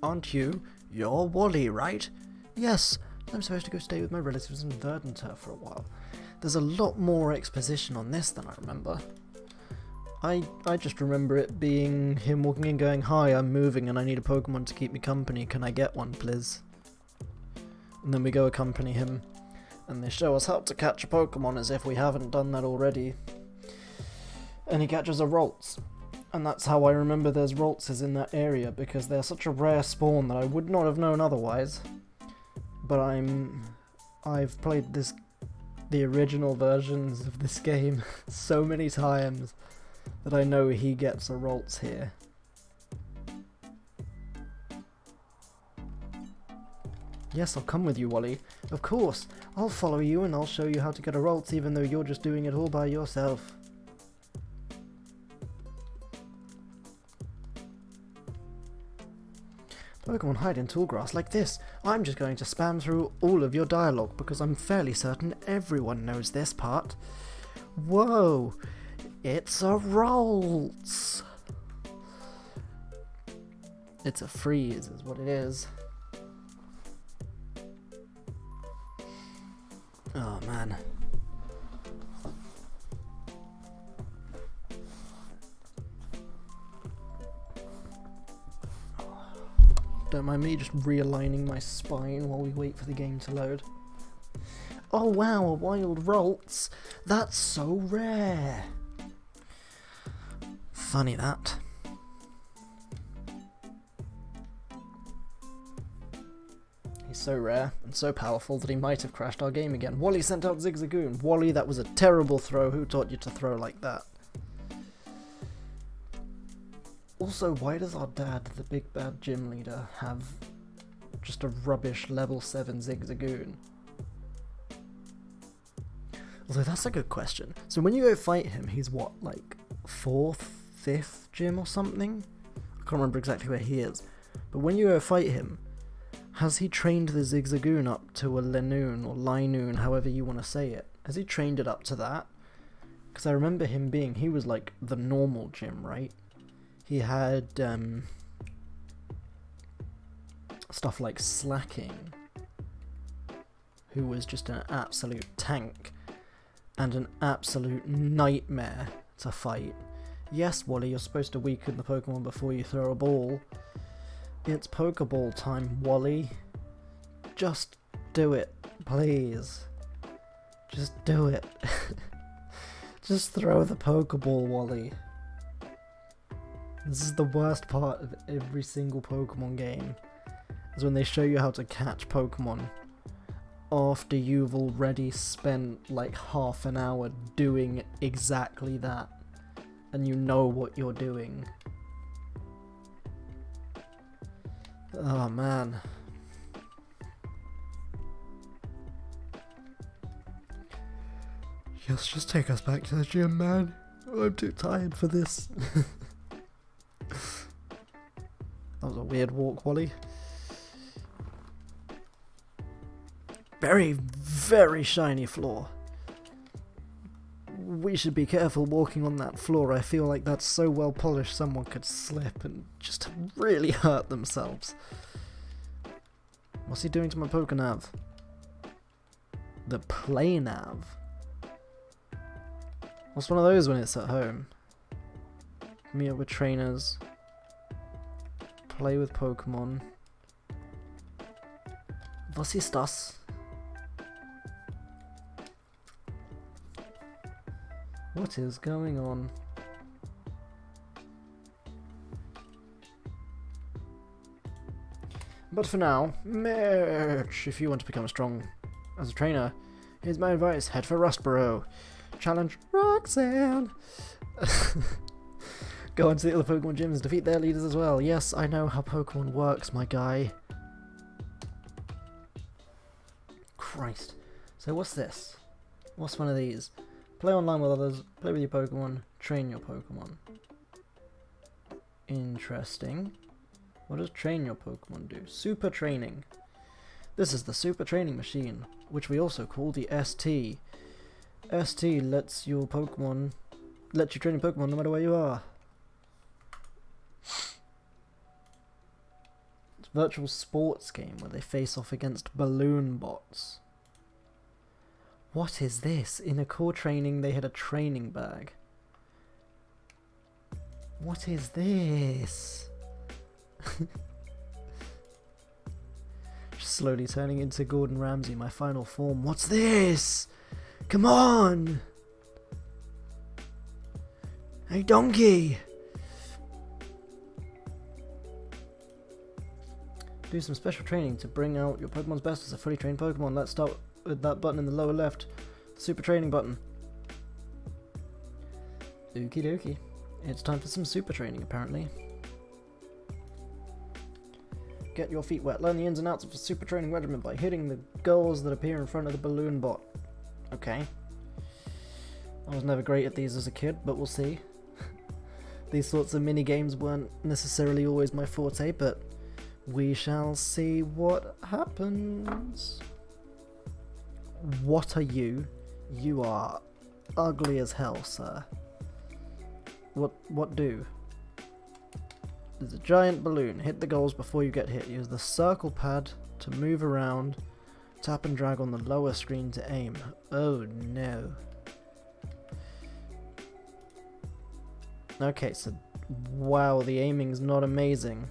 Aren't you? You're Wally, right? Yes, I'm supposed to go stay with my relatives in Verdanturf for a while. There's a lot more exposition on this than I remember. I just remember it being him walking in going, "Hi, I'm moving and I need a Pokemon to keep me company. Can I get one, please?" And then we go accompany him, and they show us how to catch a Pokemon as if we haven't done that already. And he catches a RALTS. And that's how I remember there's RALTSes in that area, because they're such a rare spawn that I would not have known otherwise. But I've played this the original versions of this game so many times that I know he gets a RALTS here. Yes, I'll come with you, Wally. Of course, I'll follow you and I'll show you how to get a RALTS even though you're just doing it all by yourself. Pokemon hide in tall grass like this. I'm just going to spam through all of your dialogue because I'm fairly certain everyone knows this part. Whoa! It's a RALTS! It's a freeze is what it is. Oh man. Don't mind me just realigning my spine while we wait for the game to load. Oh wow, a wild RALTS! That's so rare! Funny that. He's so rare and so powerful that he might have crashed our game again. Wally sent out Zigzagoon. Wally, that was a terrible throw. Who taught you to throw like that? Also, why does our dad, the big bad gym leader, have just a rubbish level 7 Zigzagoon? Although that's a good question. So when you go fight him, he's what, like 4th, 5th gym or something? I can't remember exactly where he is. But when you go fight him, has he trained the Zigzagoon up to a Linoon or Linoon, however you want to say it? Has he trained it up to that? Because I remember him being, he was like the normal gym, right? He had stuff like Slacking, who was just an absolute tank and an absolute nightmare to fight. Yes, Wally, you're supposed to weaken the Pokemon before you throw a ball. It's Pokeball time, Wally. Just do it, please. Just do it. Just throw the Pokeball, Wally. This is the worst part of every single Pokemon game, is when they show you how to catch Pokemon after you've already spent like half an hour doing exactly that, and you know what you're doing. Oh man. Yes, just take us back to the gym, man. I'm too tired for this. That was a weird walk, Wally. Very, very shiny floor. We should be careful walking on that floor. I feel like that's so well polished someone could slip and just really hurt themselves. What's he doing to my Pokénav? The Playnav. What's one of those when it's at home? Meet up with trainers. Play with Pokemon. Was ist das? What is going on? But for now, Mitch, if you want to become strong as a trainer, here's my advice: head for Rustboro. Challenge Roxanne. Go on to the other Pokemon gyms, defeat their leaders as well. Yes, I know how Pokemon works, my guy. Christ. So what's this? What's one of these? Play online with others, play with your Pokemon, train your Pokemon. Interesting. What does train your Pokemon do? Super training. This is the super training machine, which we also call the ST. ST lets you train your Pokemon no matter where you are. It's a virtual sports game where they face off against balloon bots. What is this? In a core training they had a training bag. What is this? Just slowly turning into Gordon Ramsay, my final form. What's this? Come on! Hey, donkey! Do some special training to bring out your Pokemon's best as a fully trained Pokemon. Let's start with that button in the lower left. The Super training button. Okie dokie. It's time for some super training, apparently. Get your feet wet. Learn the ins and outs of a super training regimen by hitting the goals that appear in front of the balloon bot. Okay. I was never great at these as a kid, but we'll see. These sorts of mini games weren't necessarily always my forte, but we shall see what happens. What are you? You are ugly as hell, sir. What do? There's a giant balloon. Hit the goals before you get hit. Use the circle pad to move around. Tap and drag on the lower screen to aim. Oh no. Okay, so wow, the aiming's not amazing.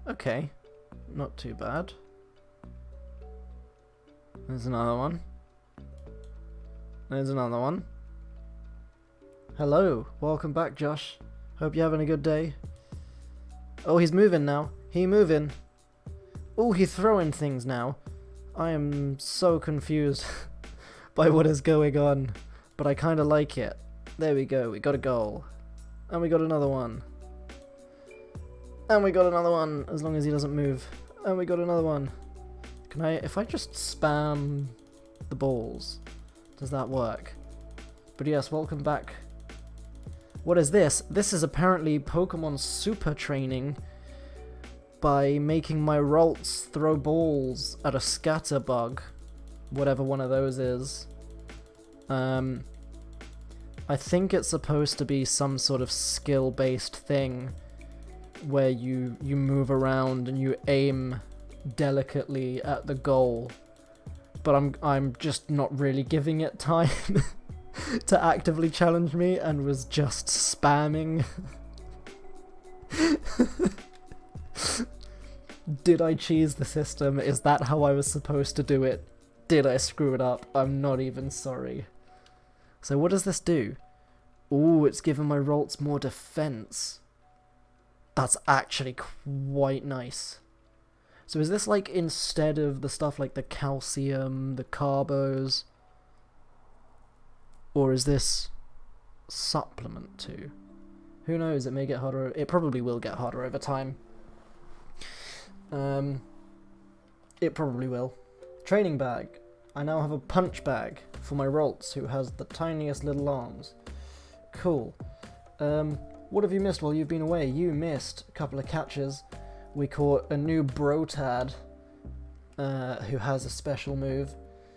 Okay, not too bad. There's another one. There's another one. Hello, welcome back, Josh. Hope you're having a good day. Oh, he's moving now. He moving. Oh, he's throwing things now. I am so confused by what is going on, but I kind of like it. There we go, we got a goal. And we got another one. And we got another one, as long as he doesn't move. And we got another one. Can I, if I just spam the balls, does that work? But yes, welcome back. What is this? This is apparently Pokemon super training by making my RALTS throw balls at a scatterbug. Whatever one of those is. I think it's supposed to be some sort of skill-based thing where you move around and you aim delicately at the goal. But I'm just not really giving it time to actively challenge me and was just spamming. Did I cheese the system? Is that how I was supposed to do it? Did I screw it up? I'm not even sorry. So what does this do? Ooh, it's given my RALTS more defense. That's actually quite nice. So is this like instead of the stuff like the calcium, the carbos? Or is this supplement to? Who knows, it may get harder. It probably will get harder over time. It probably will. Training bag. I now have a punch bag for my RALTS, who has the tiniest little arms. Cool. What have you missed while you've been away? You missed a couple of catches. We caught a new Brotad, who has a special move.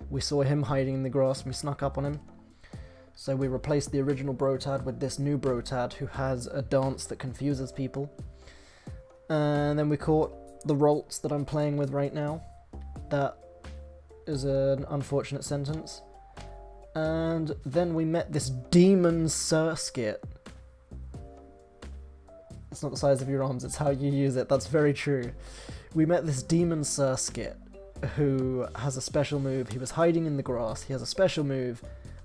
We saw him hiding in the grass and we snuck up on him. So we replaced the original Brotad with this new Brotad, who has a dance that confuses people. And then we caught the RALTS that I'm playing with right now. That is an unfortunate sentence. And then we met this Demon Surskit. It's not the size of your arms, it's how you use it. That's very true. We met this Demon Surskit, who has a special move. He was hiding in the grass. He has a special move,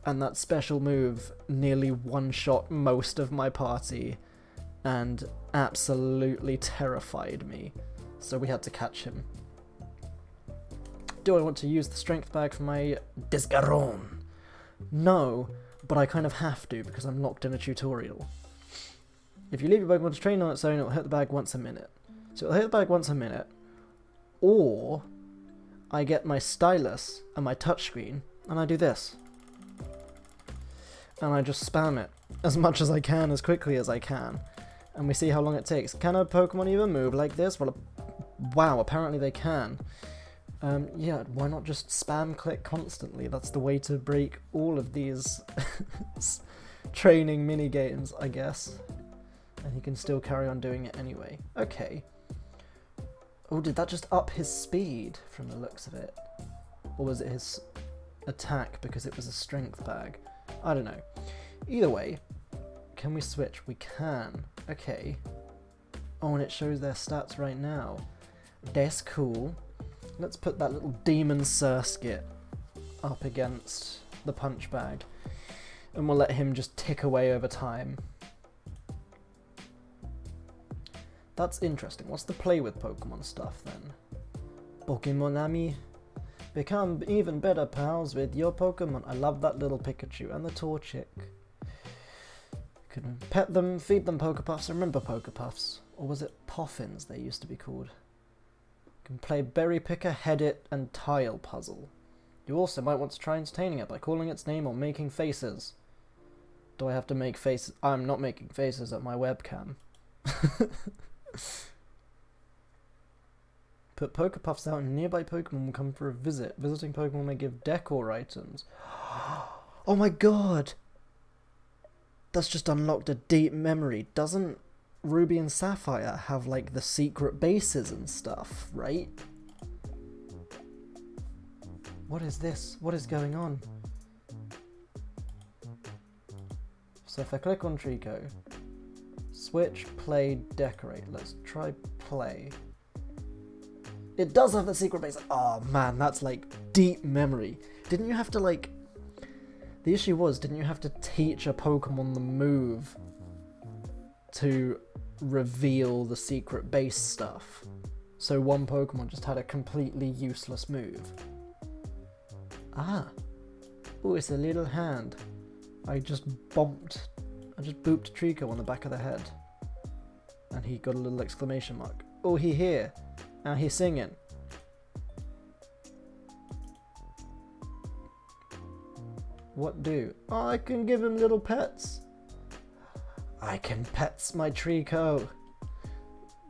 and that special move nearly one-shot most of my party and absolutely terrified me. So we had to catch him. Do I want to use the strength bag for my Zigzagoon? No, but I kind of have to because I'm locked in a tutorial. If you leave your Pokemon to train on its own, it'll hit the bag once a minute. So it'll hit the bag once a minute, or I get my stylus and my touchscreen and I do this. And I just spam it as much as I can, as quickly as I can. And we see how long it takes. Can a Pokemon even move like this? Well, wow, apparently they can. Yeah, why not just spam click constantly? That's the way to break all of these training mini games, I guess. And he can still carry on doing it anyway. Okay. Oh, did that just up his speed from the looks of it? Or was it his attack because it was a strength bag? I don't know. Either way, can we switch? We can. Okay. Oh, and it shows their stats right now. That's cool. Let's put that little Demon Surskit up against the punch bag. And we'll let him just tick away over time. That's interesting. What's the play with Pokemon stuff then? Pokémon Ami. Become even better pals with your Pokemon. I love that little Pikachu and the Torchic. You can pet them, feed them Pokepuffs. Remember Pokepuffs? Or was it Poffins they used to be called? You can play Berry Picker, Head It, and Tile Puzzle. You also might want to try entertaining it by calling its name or making faces. Do I have to make faces? I'm not making faces at my webcam. Put Pokepuffs out and nearby Pokemon will come for a visit. Visiting Pokemon may give decor items. Oh my god! That's just unlocked a deep memory. Doesn't Ruby and Sapphire have like the secret bases and stuff, right? What is this? What is going on? So if I click on Trico, switch, play, decorate. Let's try play. It does have the secret base. Oh man, that's like deep memory. Didn't you have to like... The issue was, didn't you have to teach a Pokemon the move to reveal the secret base stuff? So one Pokemon just had a completely useless move. Ah. Oh, it's a little hand. I just booped Trico on the back of the head. And he got a little exclamation mark. Oh, he here. Now he's singing. What do? Oh, I can give him little pets. I can pets my Trico.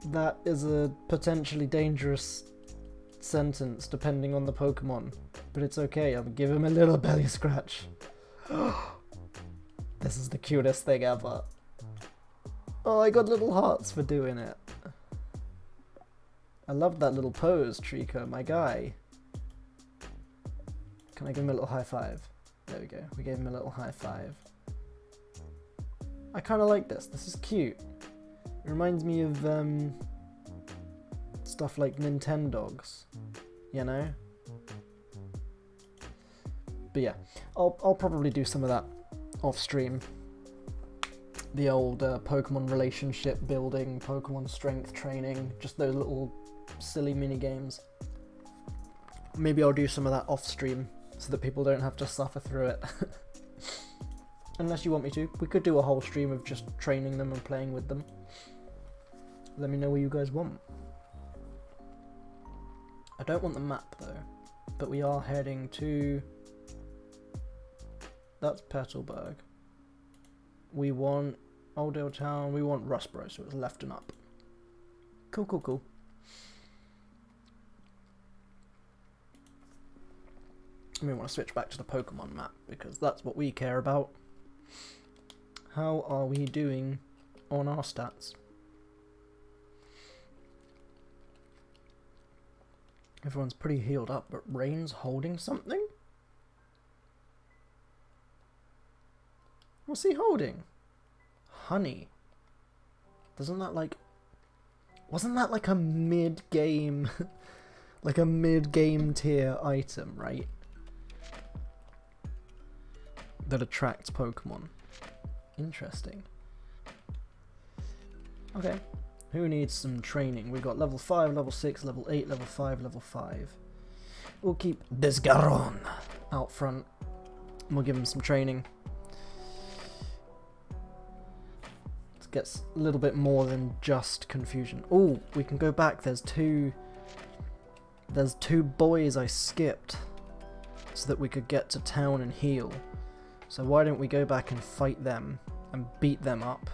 That is a potentially dangerous sentence depending on the Pokemon. But it's okay, I'll give him a little belly scratch. This is the cutest thing ever. Oh, I got little hearts for doing it. I love that little pose, Trico, my guy. Can I give him a little high five? There we go, we gave him a little high five. I kind of like this. This is cute. It reminds me of stuff like Nintendogs, you know? But yeah, I'll probably do some of that off stream. The old Pokemon relationship building, Pokemon strength training, just those little silly mini games. Maybe I'll do some of that off stream so that people don't have to suffer through it. Unless you want me to. We could do a whole stream of just training them and playing with them. Let me know what you guys want. I don't want the map though, but we are heading to... That's Petalburg. We want Oldale Town, we want Rustboro, so it's left and up. Cool, cool, cool. We want to switch back to the Pokemon map, because that's what we care about. How are we doing on our stats? Everyone's pretty healed up, but Rain's holding something? What's he holding? Honey. Doesn't that like... Wasn't that like a mid-game... like a mid-game tier item, right? That attracts Pokemon. Interesting. Okay. Who needs some training? We've got level 5, level 6, level 8, level 5, level 5. We'll keep Zigzagoon out front. And we'll give him some training. Gets a little bit more than just confusion. Oh, we can go back. There's two boys I skipped so that we could get to town and heal. So why don't we go back and fight them and beat them up?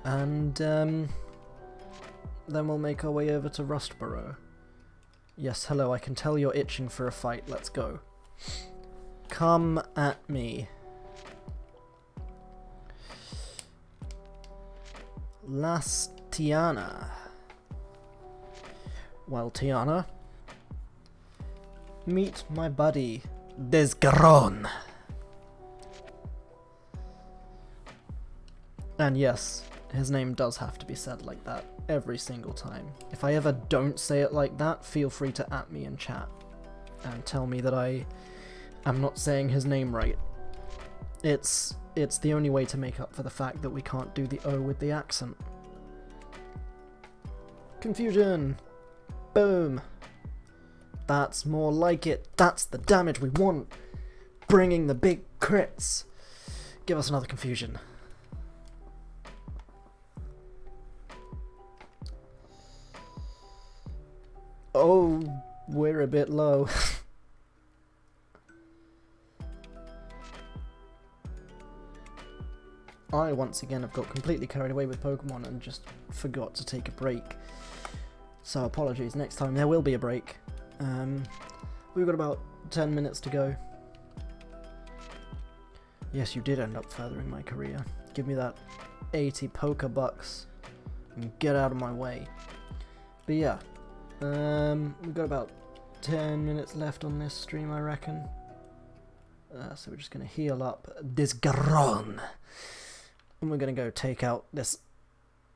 And then we'll make our way over to Rustboro. Yes, hello, I can tell you're itching for a fight. Let's go. Come at me. Last Tiana. Well, Tiana, meet my buddy, Zigzagoon. And yes, his name does have to be said like that every single time. If I ever don't say it like that, feel free to @ me in chat and tell me that I am not saying his name right. It's the only way to make up for the fact that we can't do the O with the accent. Confusion! Boom! That's more like it. That's the damage we want. Bringing the big crits. Give us another confusion. Oh, we're a bit low. I once again have got completely carried away with Pokemon and just forgot to take a break. So apologies, next time there will be a break. We've got about 10 minutes to go. Yes, you did end up furthering my career. Give me that 80 Pokebucks and get out of my way. But yeah, we've got about 10 minutes left on this stream, I reckon. So we're just going to heal up this Garon. And we're going to go take out this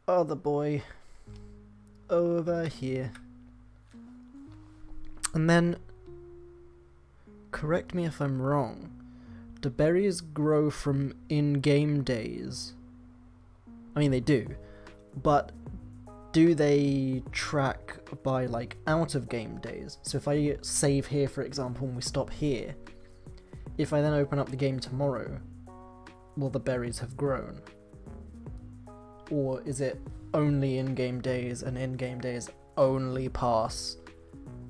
other boy over here. And then, correct me if I'm wrong, do berries grow from in-game days? I mean, they do, but do they track by, like, out-of-game days? So if I save here, for example, and we stop here, if I then open up the game tomorrow, will the berries have grown? Or is it only in-game days, and in-game days only pass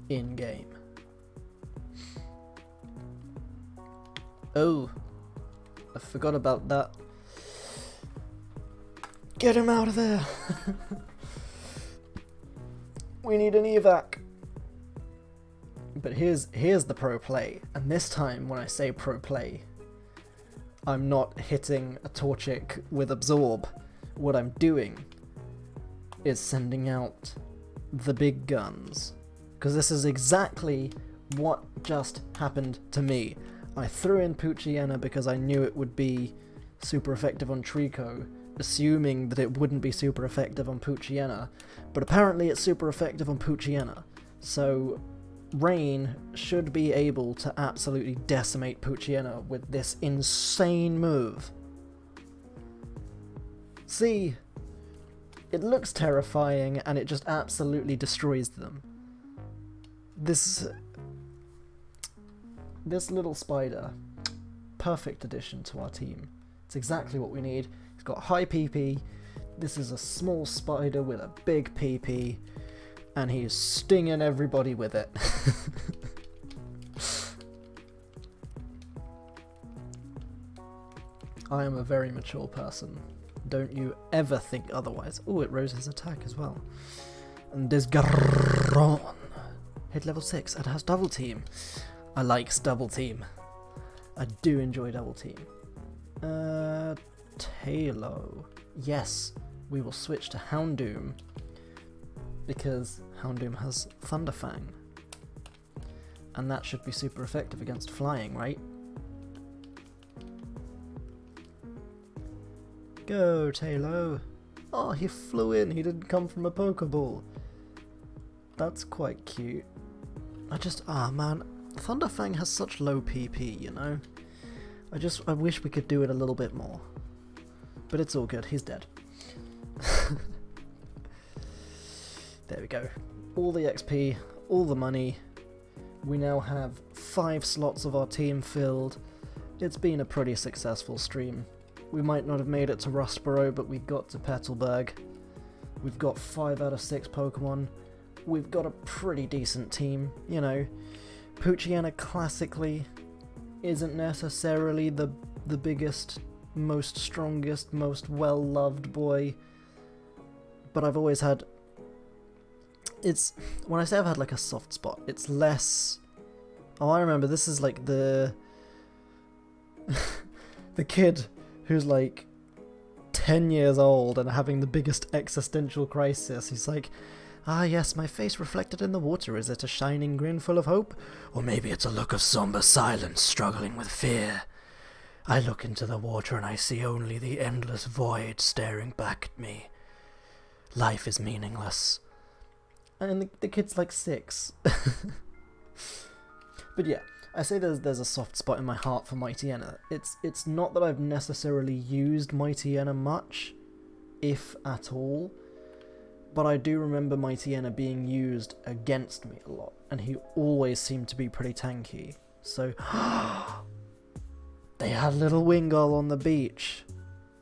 in-game? Oh, I forgot about that. Get him out of there! We need an evac! But here's the pro play, and this time when I say pro play, I'm not hitting a Torchic with Absorb. What I'm doing is sending out the big guns. Because this is exactly what just happened to me. I threw in Poochyena because I knew it would be super effective on Trico, assuming that it wouldn't be super effective on Poochyena, but apparently it's super effective on Poochyena. So Rain should be able to absolutely decimate Poochyena with this insane move. See, it looks terrifying and it just absolutely destroys them. This little spider, perfect addition to our team. It's exactly what we need. He's got high PP, this is a small spider with a big PP, and he's stinging everybody with it. I am a very mature person. Don't you ever think otherwise. Oh, it rose his attack as well. And there's Garon. Hit level 6 and has double team. I like double team. I do enjoy double team. Talo. Yes, we will switch to Houndoom because Houndoom has Thunderfang. And that should be super effective against flying, right? Go, Talo. Oh, he flew in. He didn't come from a Pokeball. That's quite cute. Man, Thunderfang has such low PP, you know? I wish we could do it a little bit more. But it's all good, he's dead. There we go. All the XP, all the money. We now have 5 slots of our team filled. It's been a pretty successful stream. We might not have made it to Rustboro, but we got to Petalburg. We've got 5 out of 6 Pokemon. We've got a pretty decent team, you know. Poochyena classically isn't necessarily the biggest, most strongest, most well-loved boy, but I've always had... when I say I've had like a soft spot, it's less... Oh, I remember, this is like the... the kid who's like 10 years old and having the biggest existential crisis. He's like, ah yes, my face reflected in the water, is it a shining grin full of hope? Or maybe it's a look of somber silence struggling with fear. I look into the water and I see only the endless void staring back at me. Life is meaningless. And the kid's like 6. But yeah, I say there's a soft spot in my heart for Mightyena. It's not that I've necessarily used Mightyena much, if at all, but I do remember Mightyena being used against me a lot, and he always seemed to be pretty tanky. So, they had little Wingull on the beach.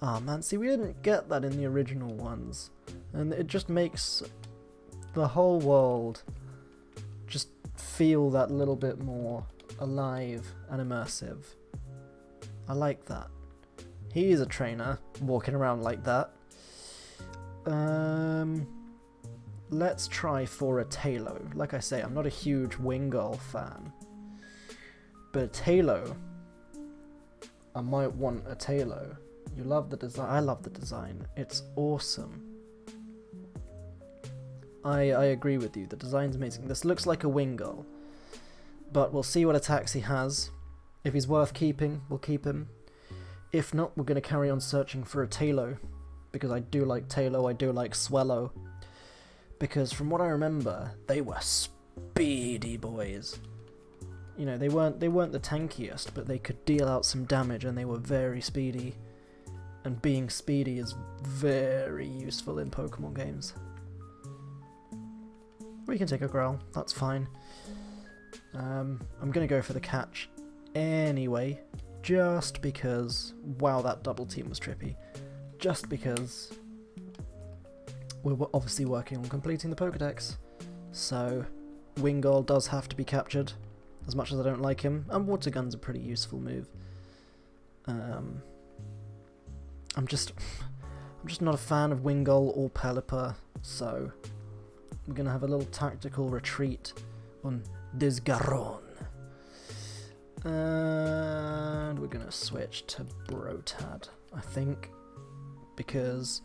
Ah, man, see, we didn't get that in the original ones, and it just makes the whole world just feel that little bit more alive and immersive. I like that. He is a trainer, walking around like that. Let's try for a Talo. Like I say, I'm not a huge Wingull fan, but a Talo, I might want a Talo. You love the design. I love the design. It's awesome. I agree with you. The design's amazing. This looks like a Wingull, but we'll see what attacks he has. If he's worth keeping, we'll keep him. If not, we're going to carry on searching for a Talo, because I do like Talo, I do like Swellow, because from what I remember, they were speedy boys. You know, they weren't the tankiest, but they could deal out some damage, and they were very speedy. And being speedy is very useful in Pokemon games. We can take a Growl, that's fine. I'm gonna go for the catch anyway, just because, wow, that double team was trippy. Just because we're obviously working on completing the Pokédex, so Wingull does have to be captured, as much as I don't like him, and Water Gun's a pretty useful move. I'm just not a fan of Wingull or Pelipper, so we're gonna have a little tactical retreat on Zigzagoon. And we're gonna switch to Brotad, I think, because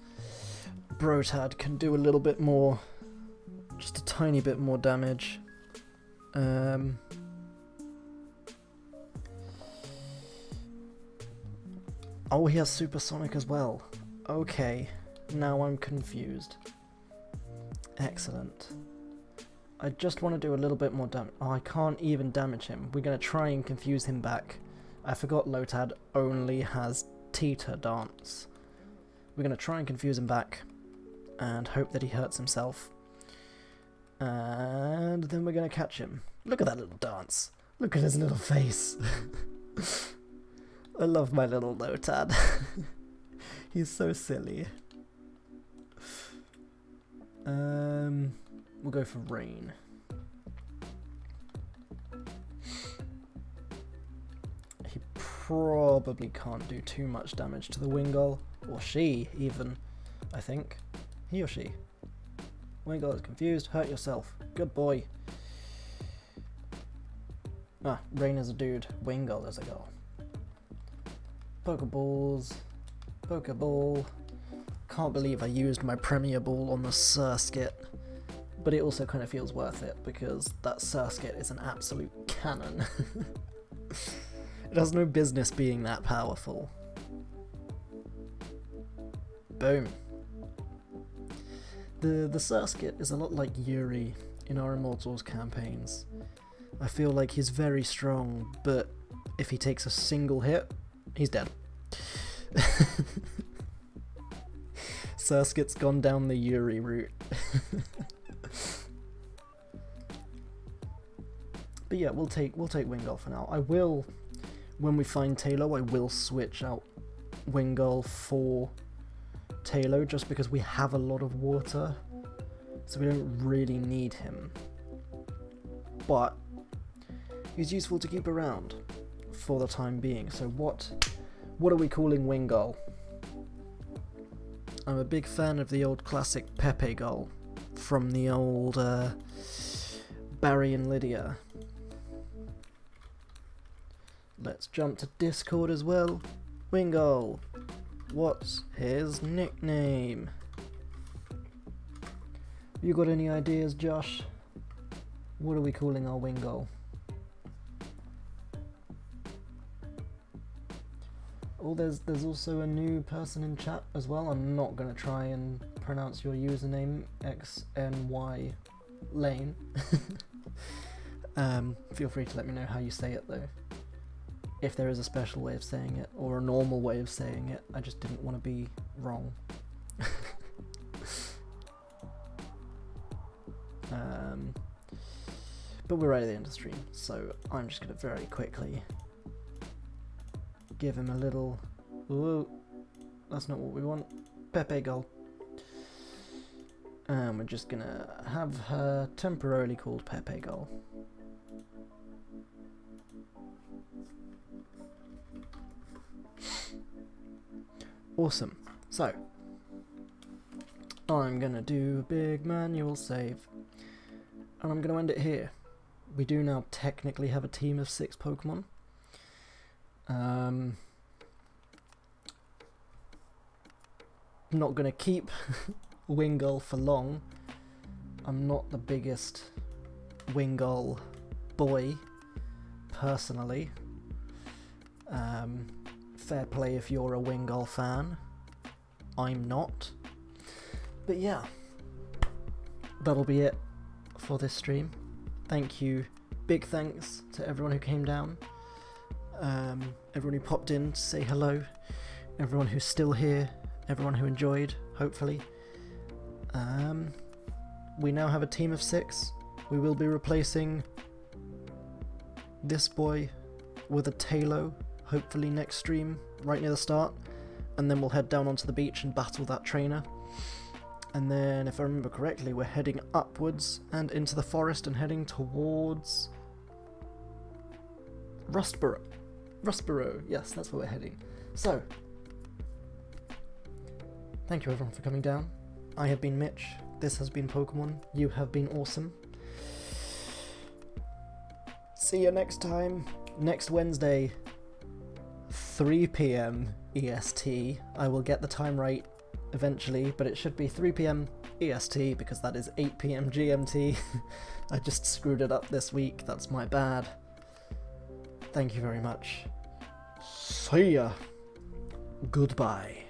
Brotad can do a little bit more, just a tiny bit more damage. Oh, he has Supersonic as well. Okay, now I'm confused. Excellent. I just want to do a little bit more damage. Oh, I can't even damage him. We're going to try and confuse him back. I forgot Lotad only has Teeter Dance. We're going to try and confuse him back and hope that he hurts himself. And then we're going to catch him. Look at that little dance. Look at his little face. I love my little Lotad. He's so silly. We'll go for Rain. He probably can't do too much damage to the Wingull, or she even, I think. He or she. Wingull is confused, hurt yourself. Good boy. Ah, Rain is a dude, Wingull is a girl. Pokeballs. Pokeball. Can't believe I used my Premier Ball on the Surskit, but it also kind of feels worth it because that Surskit is an absolute cannon. It has no business being that powerful. Boom. The Surskit is a lot like Yuri in our Immortals campaigns. I feel like he's very strong, but if he takes a single hit, he's dead. Surskit's gone down the Yuri route. But yeah, we'll take Wingull for now. I will, when we find Talo, I will switch out Wingull for Talo just because we have a lot of water, so we don't really need him. But he's useful to keep around for the time being. So what are we calling Wingull? I'm a big fan of the old classic Pepe Gull from the old Barry and Lydia. Let's jump to Discord as well. Wingull, what's his nickname? You got any ideas, Josh? What are we calling our Wingull? Oh, there's also a new person in chat as well. I'm not going to try and pronounce your username, XNY Lane. Feel free to let me know how you say it though. If there is a special way of saying it, or a normal way of saying it, I just didn't want to be wrong. But we're right at the end of the stream, so I'm just going to very quickly give him a little... Ooh, that's not what we want. Pepe Gull. And we're just going to have her temporarily called Pepe Gull. Awesome. So, I'm going to do a big manual save. And I'm going to end it here. We do now technically have a team of 6 Pokemon. I'm not going to keep Wingull for long. I'm not the biggest Wingull boy, personally. Fair play if you're a Wingull fan. I'm not. But yeah, that'll be it for this stream. Thank you. Big thanks to everyone who came down. Everyone who popped in to say hello. Everyone who's still here. Everyone who enjoyed, hopefully. We now have a team of 6. We will be replacing this boy with a Talo, hopefully next stream, right near the start. And then we'll head down onto the beach and battle that trainer. And then, if I remember correctly, we're heading upwards and into the forest and heading towards Rustboro. Rustboro, yes, that's where we're heading. So, thank you everyone for coming down. I have been Mitch. This has been Pokemon. You have been awesome. See you next time. Next Wednesday, 3 PM EST. I will get the time right eventually, but it should be 3 PM EST because that is 8 PM GMT. I just screwed it up this week. That's my bad. Thank you very much. See ya. Goodbye.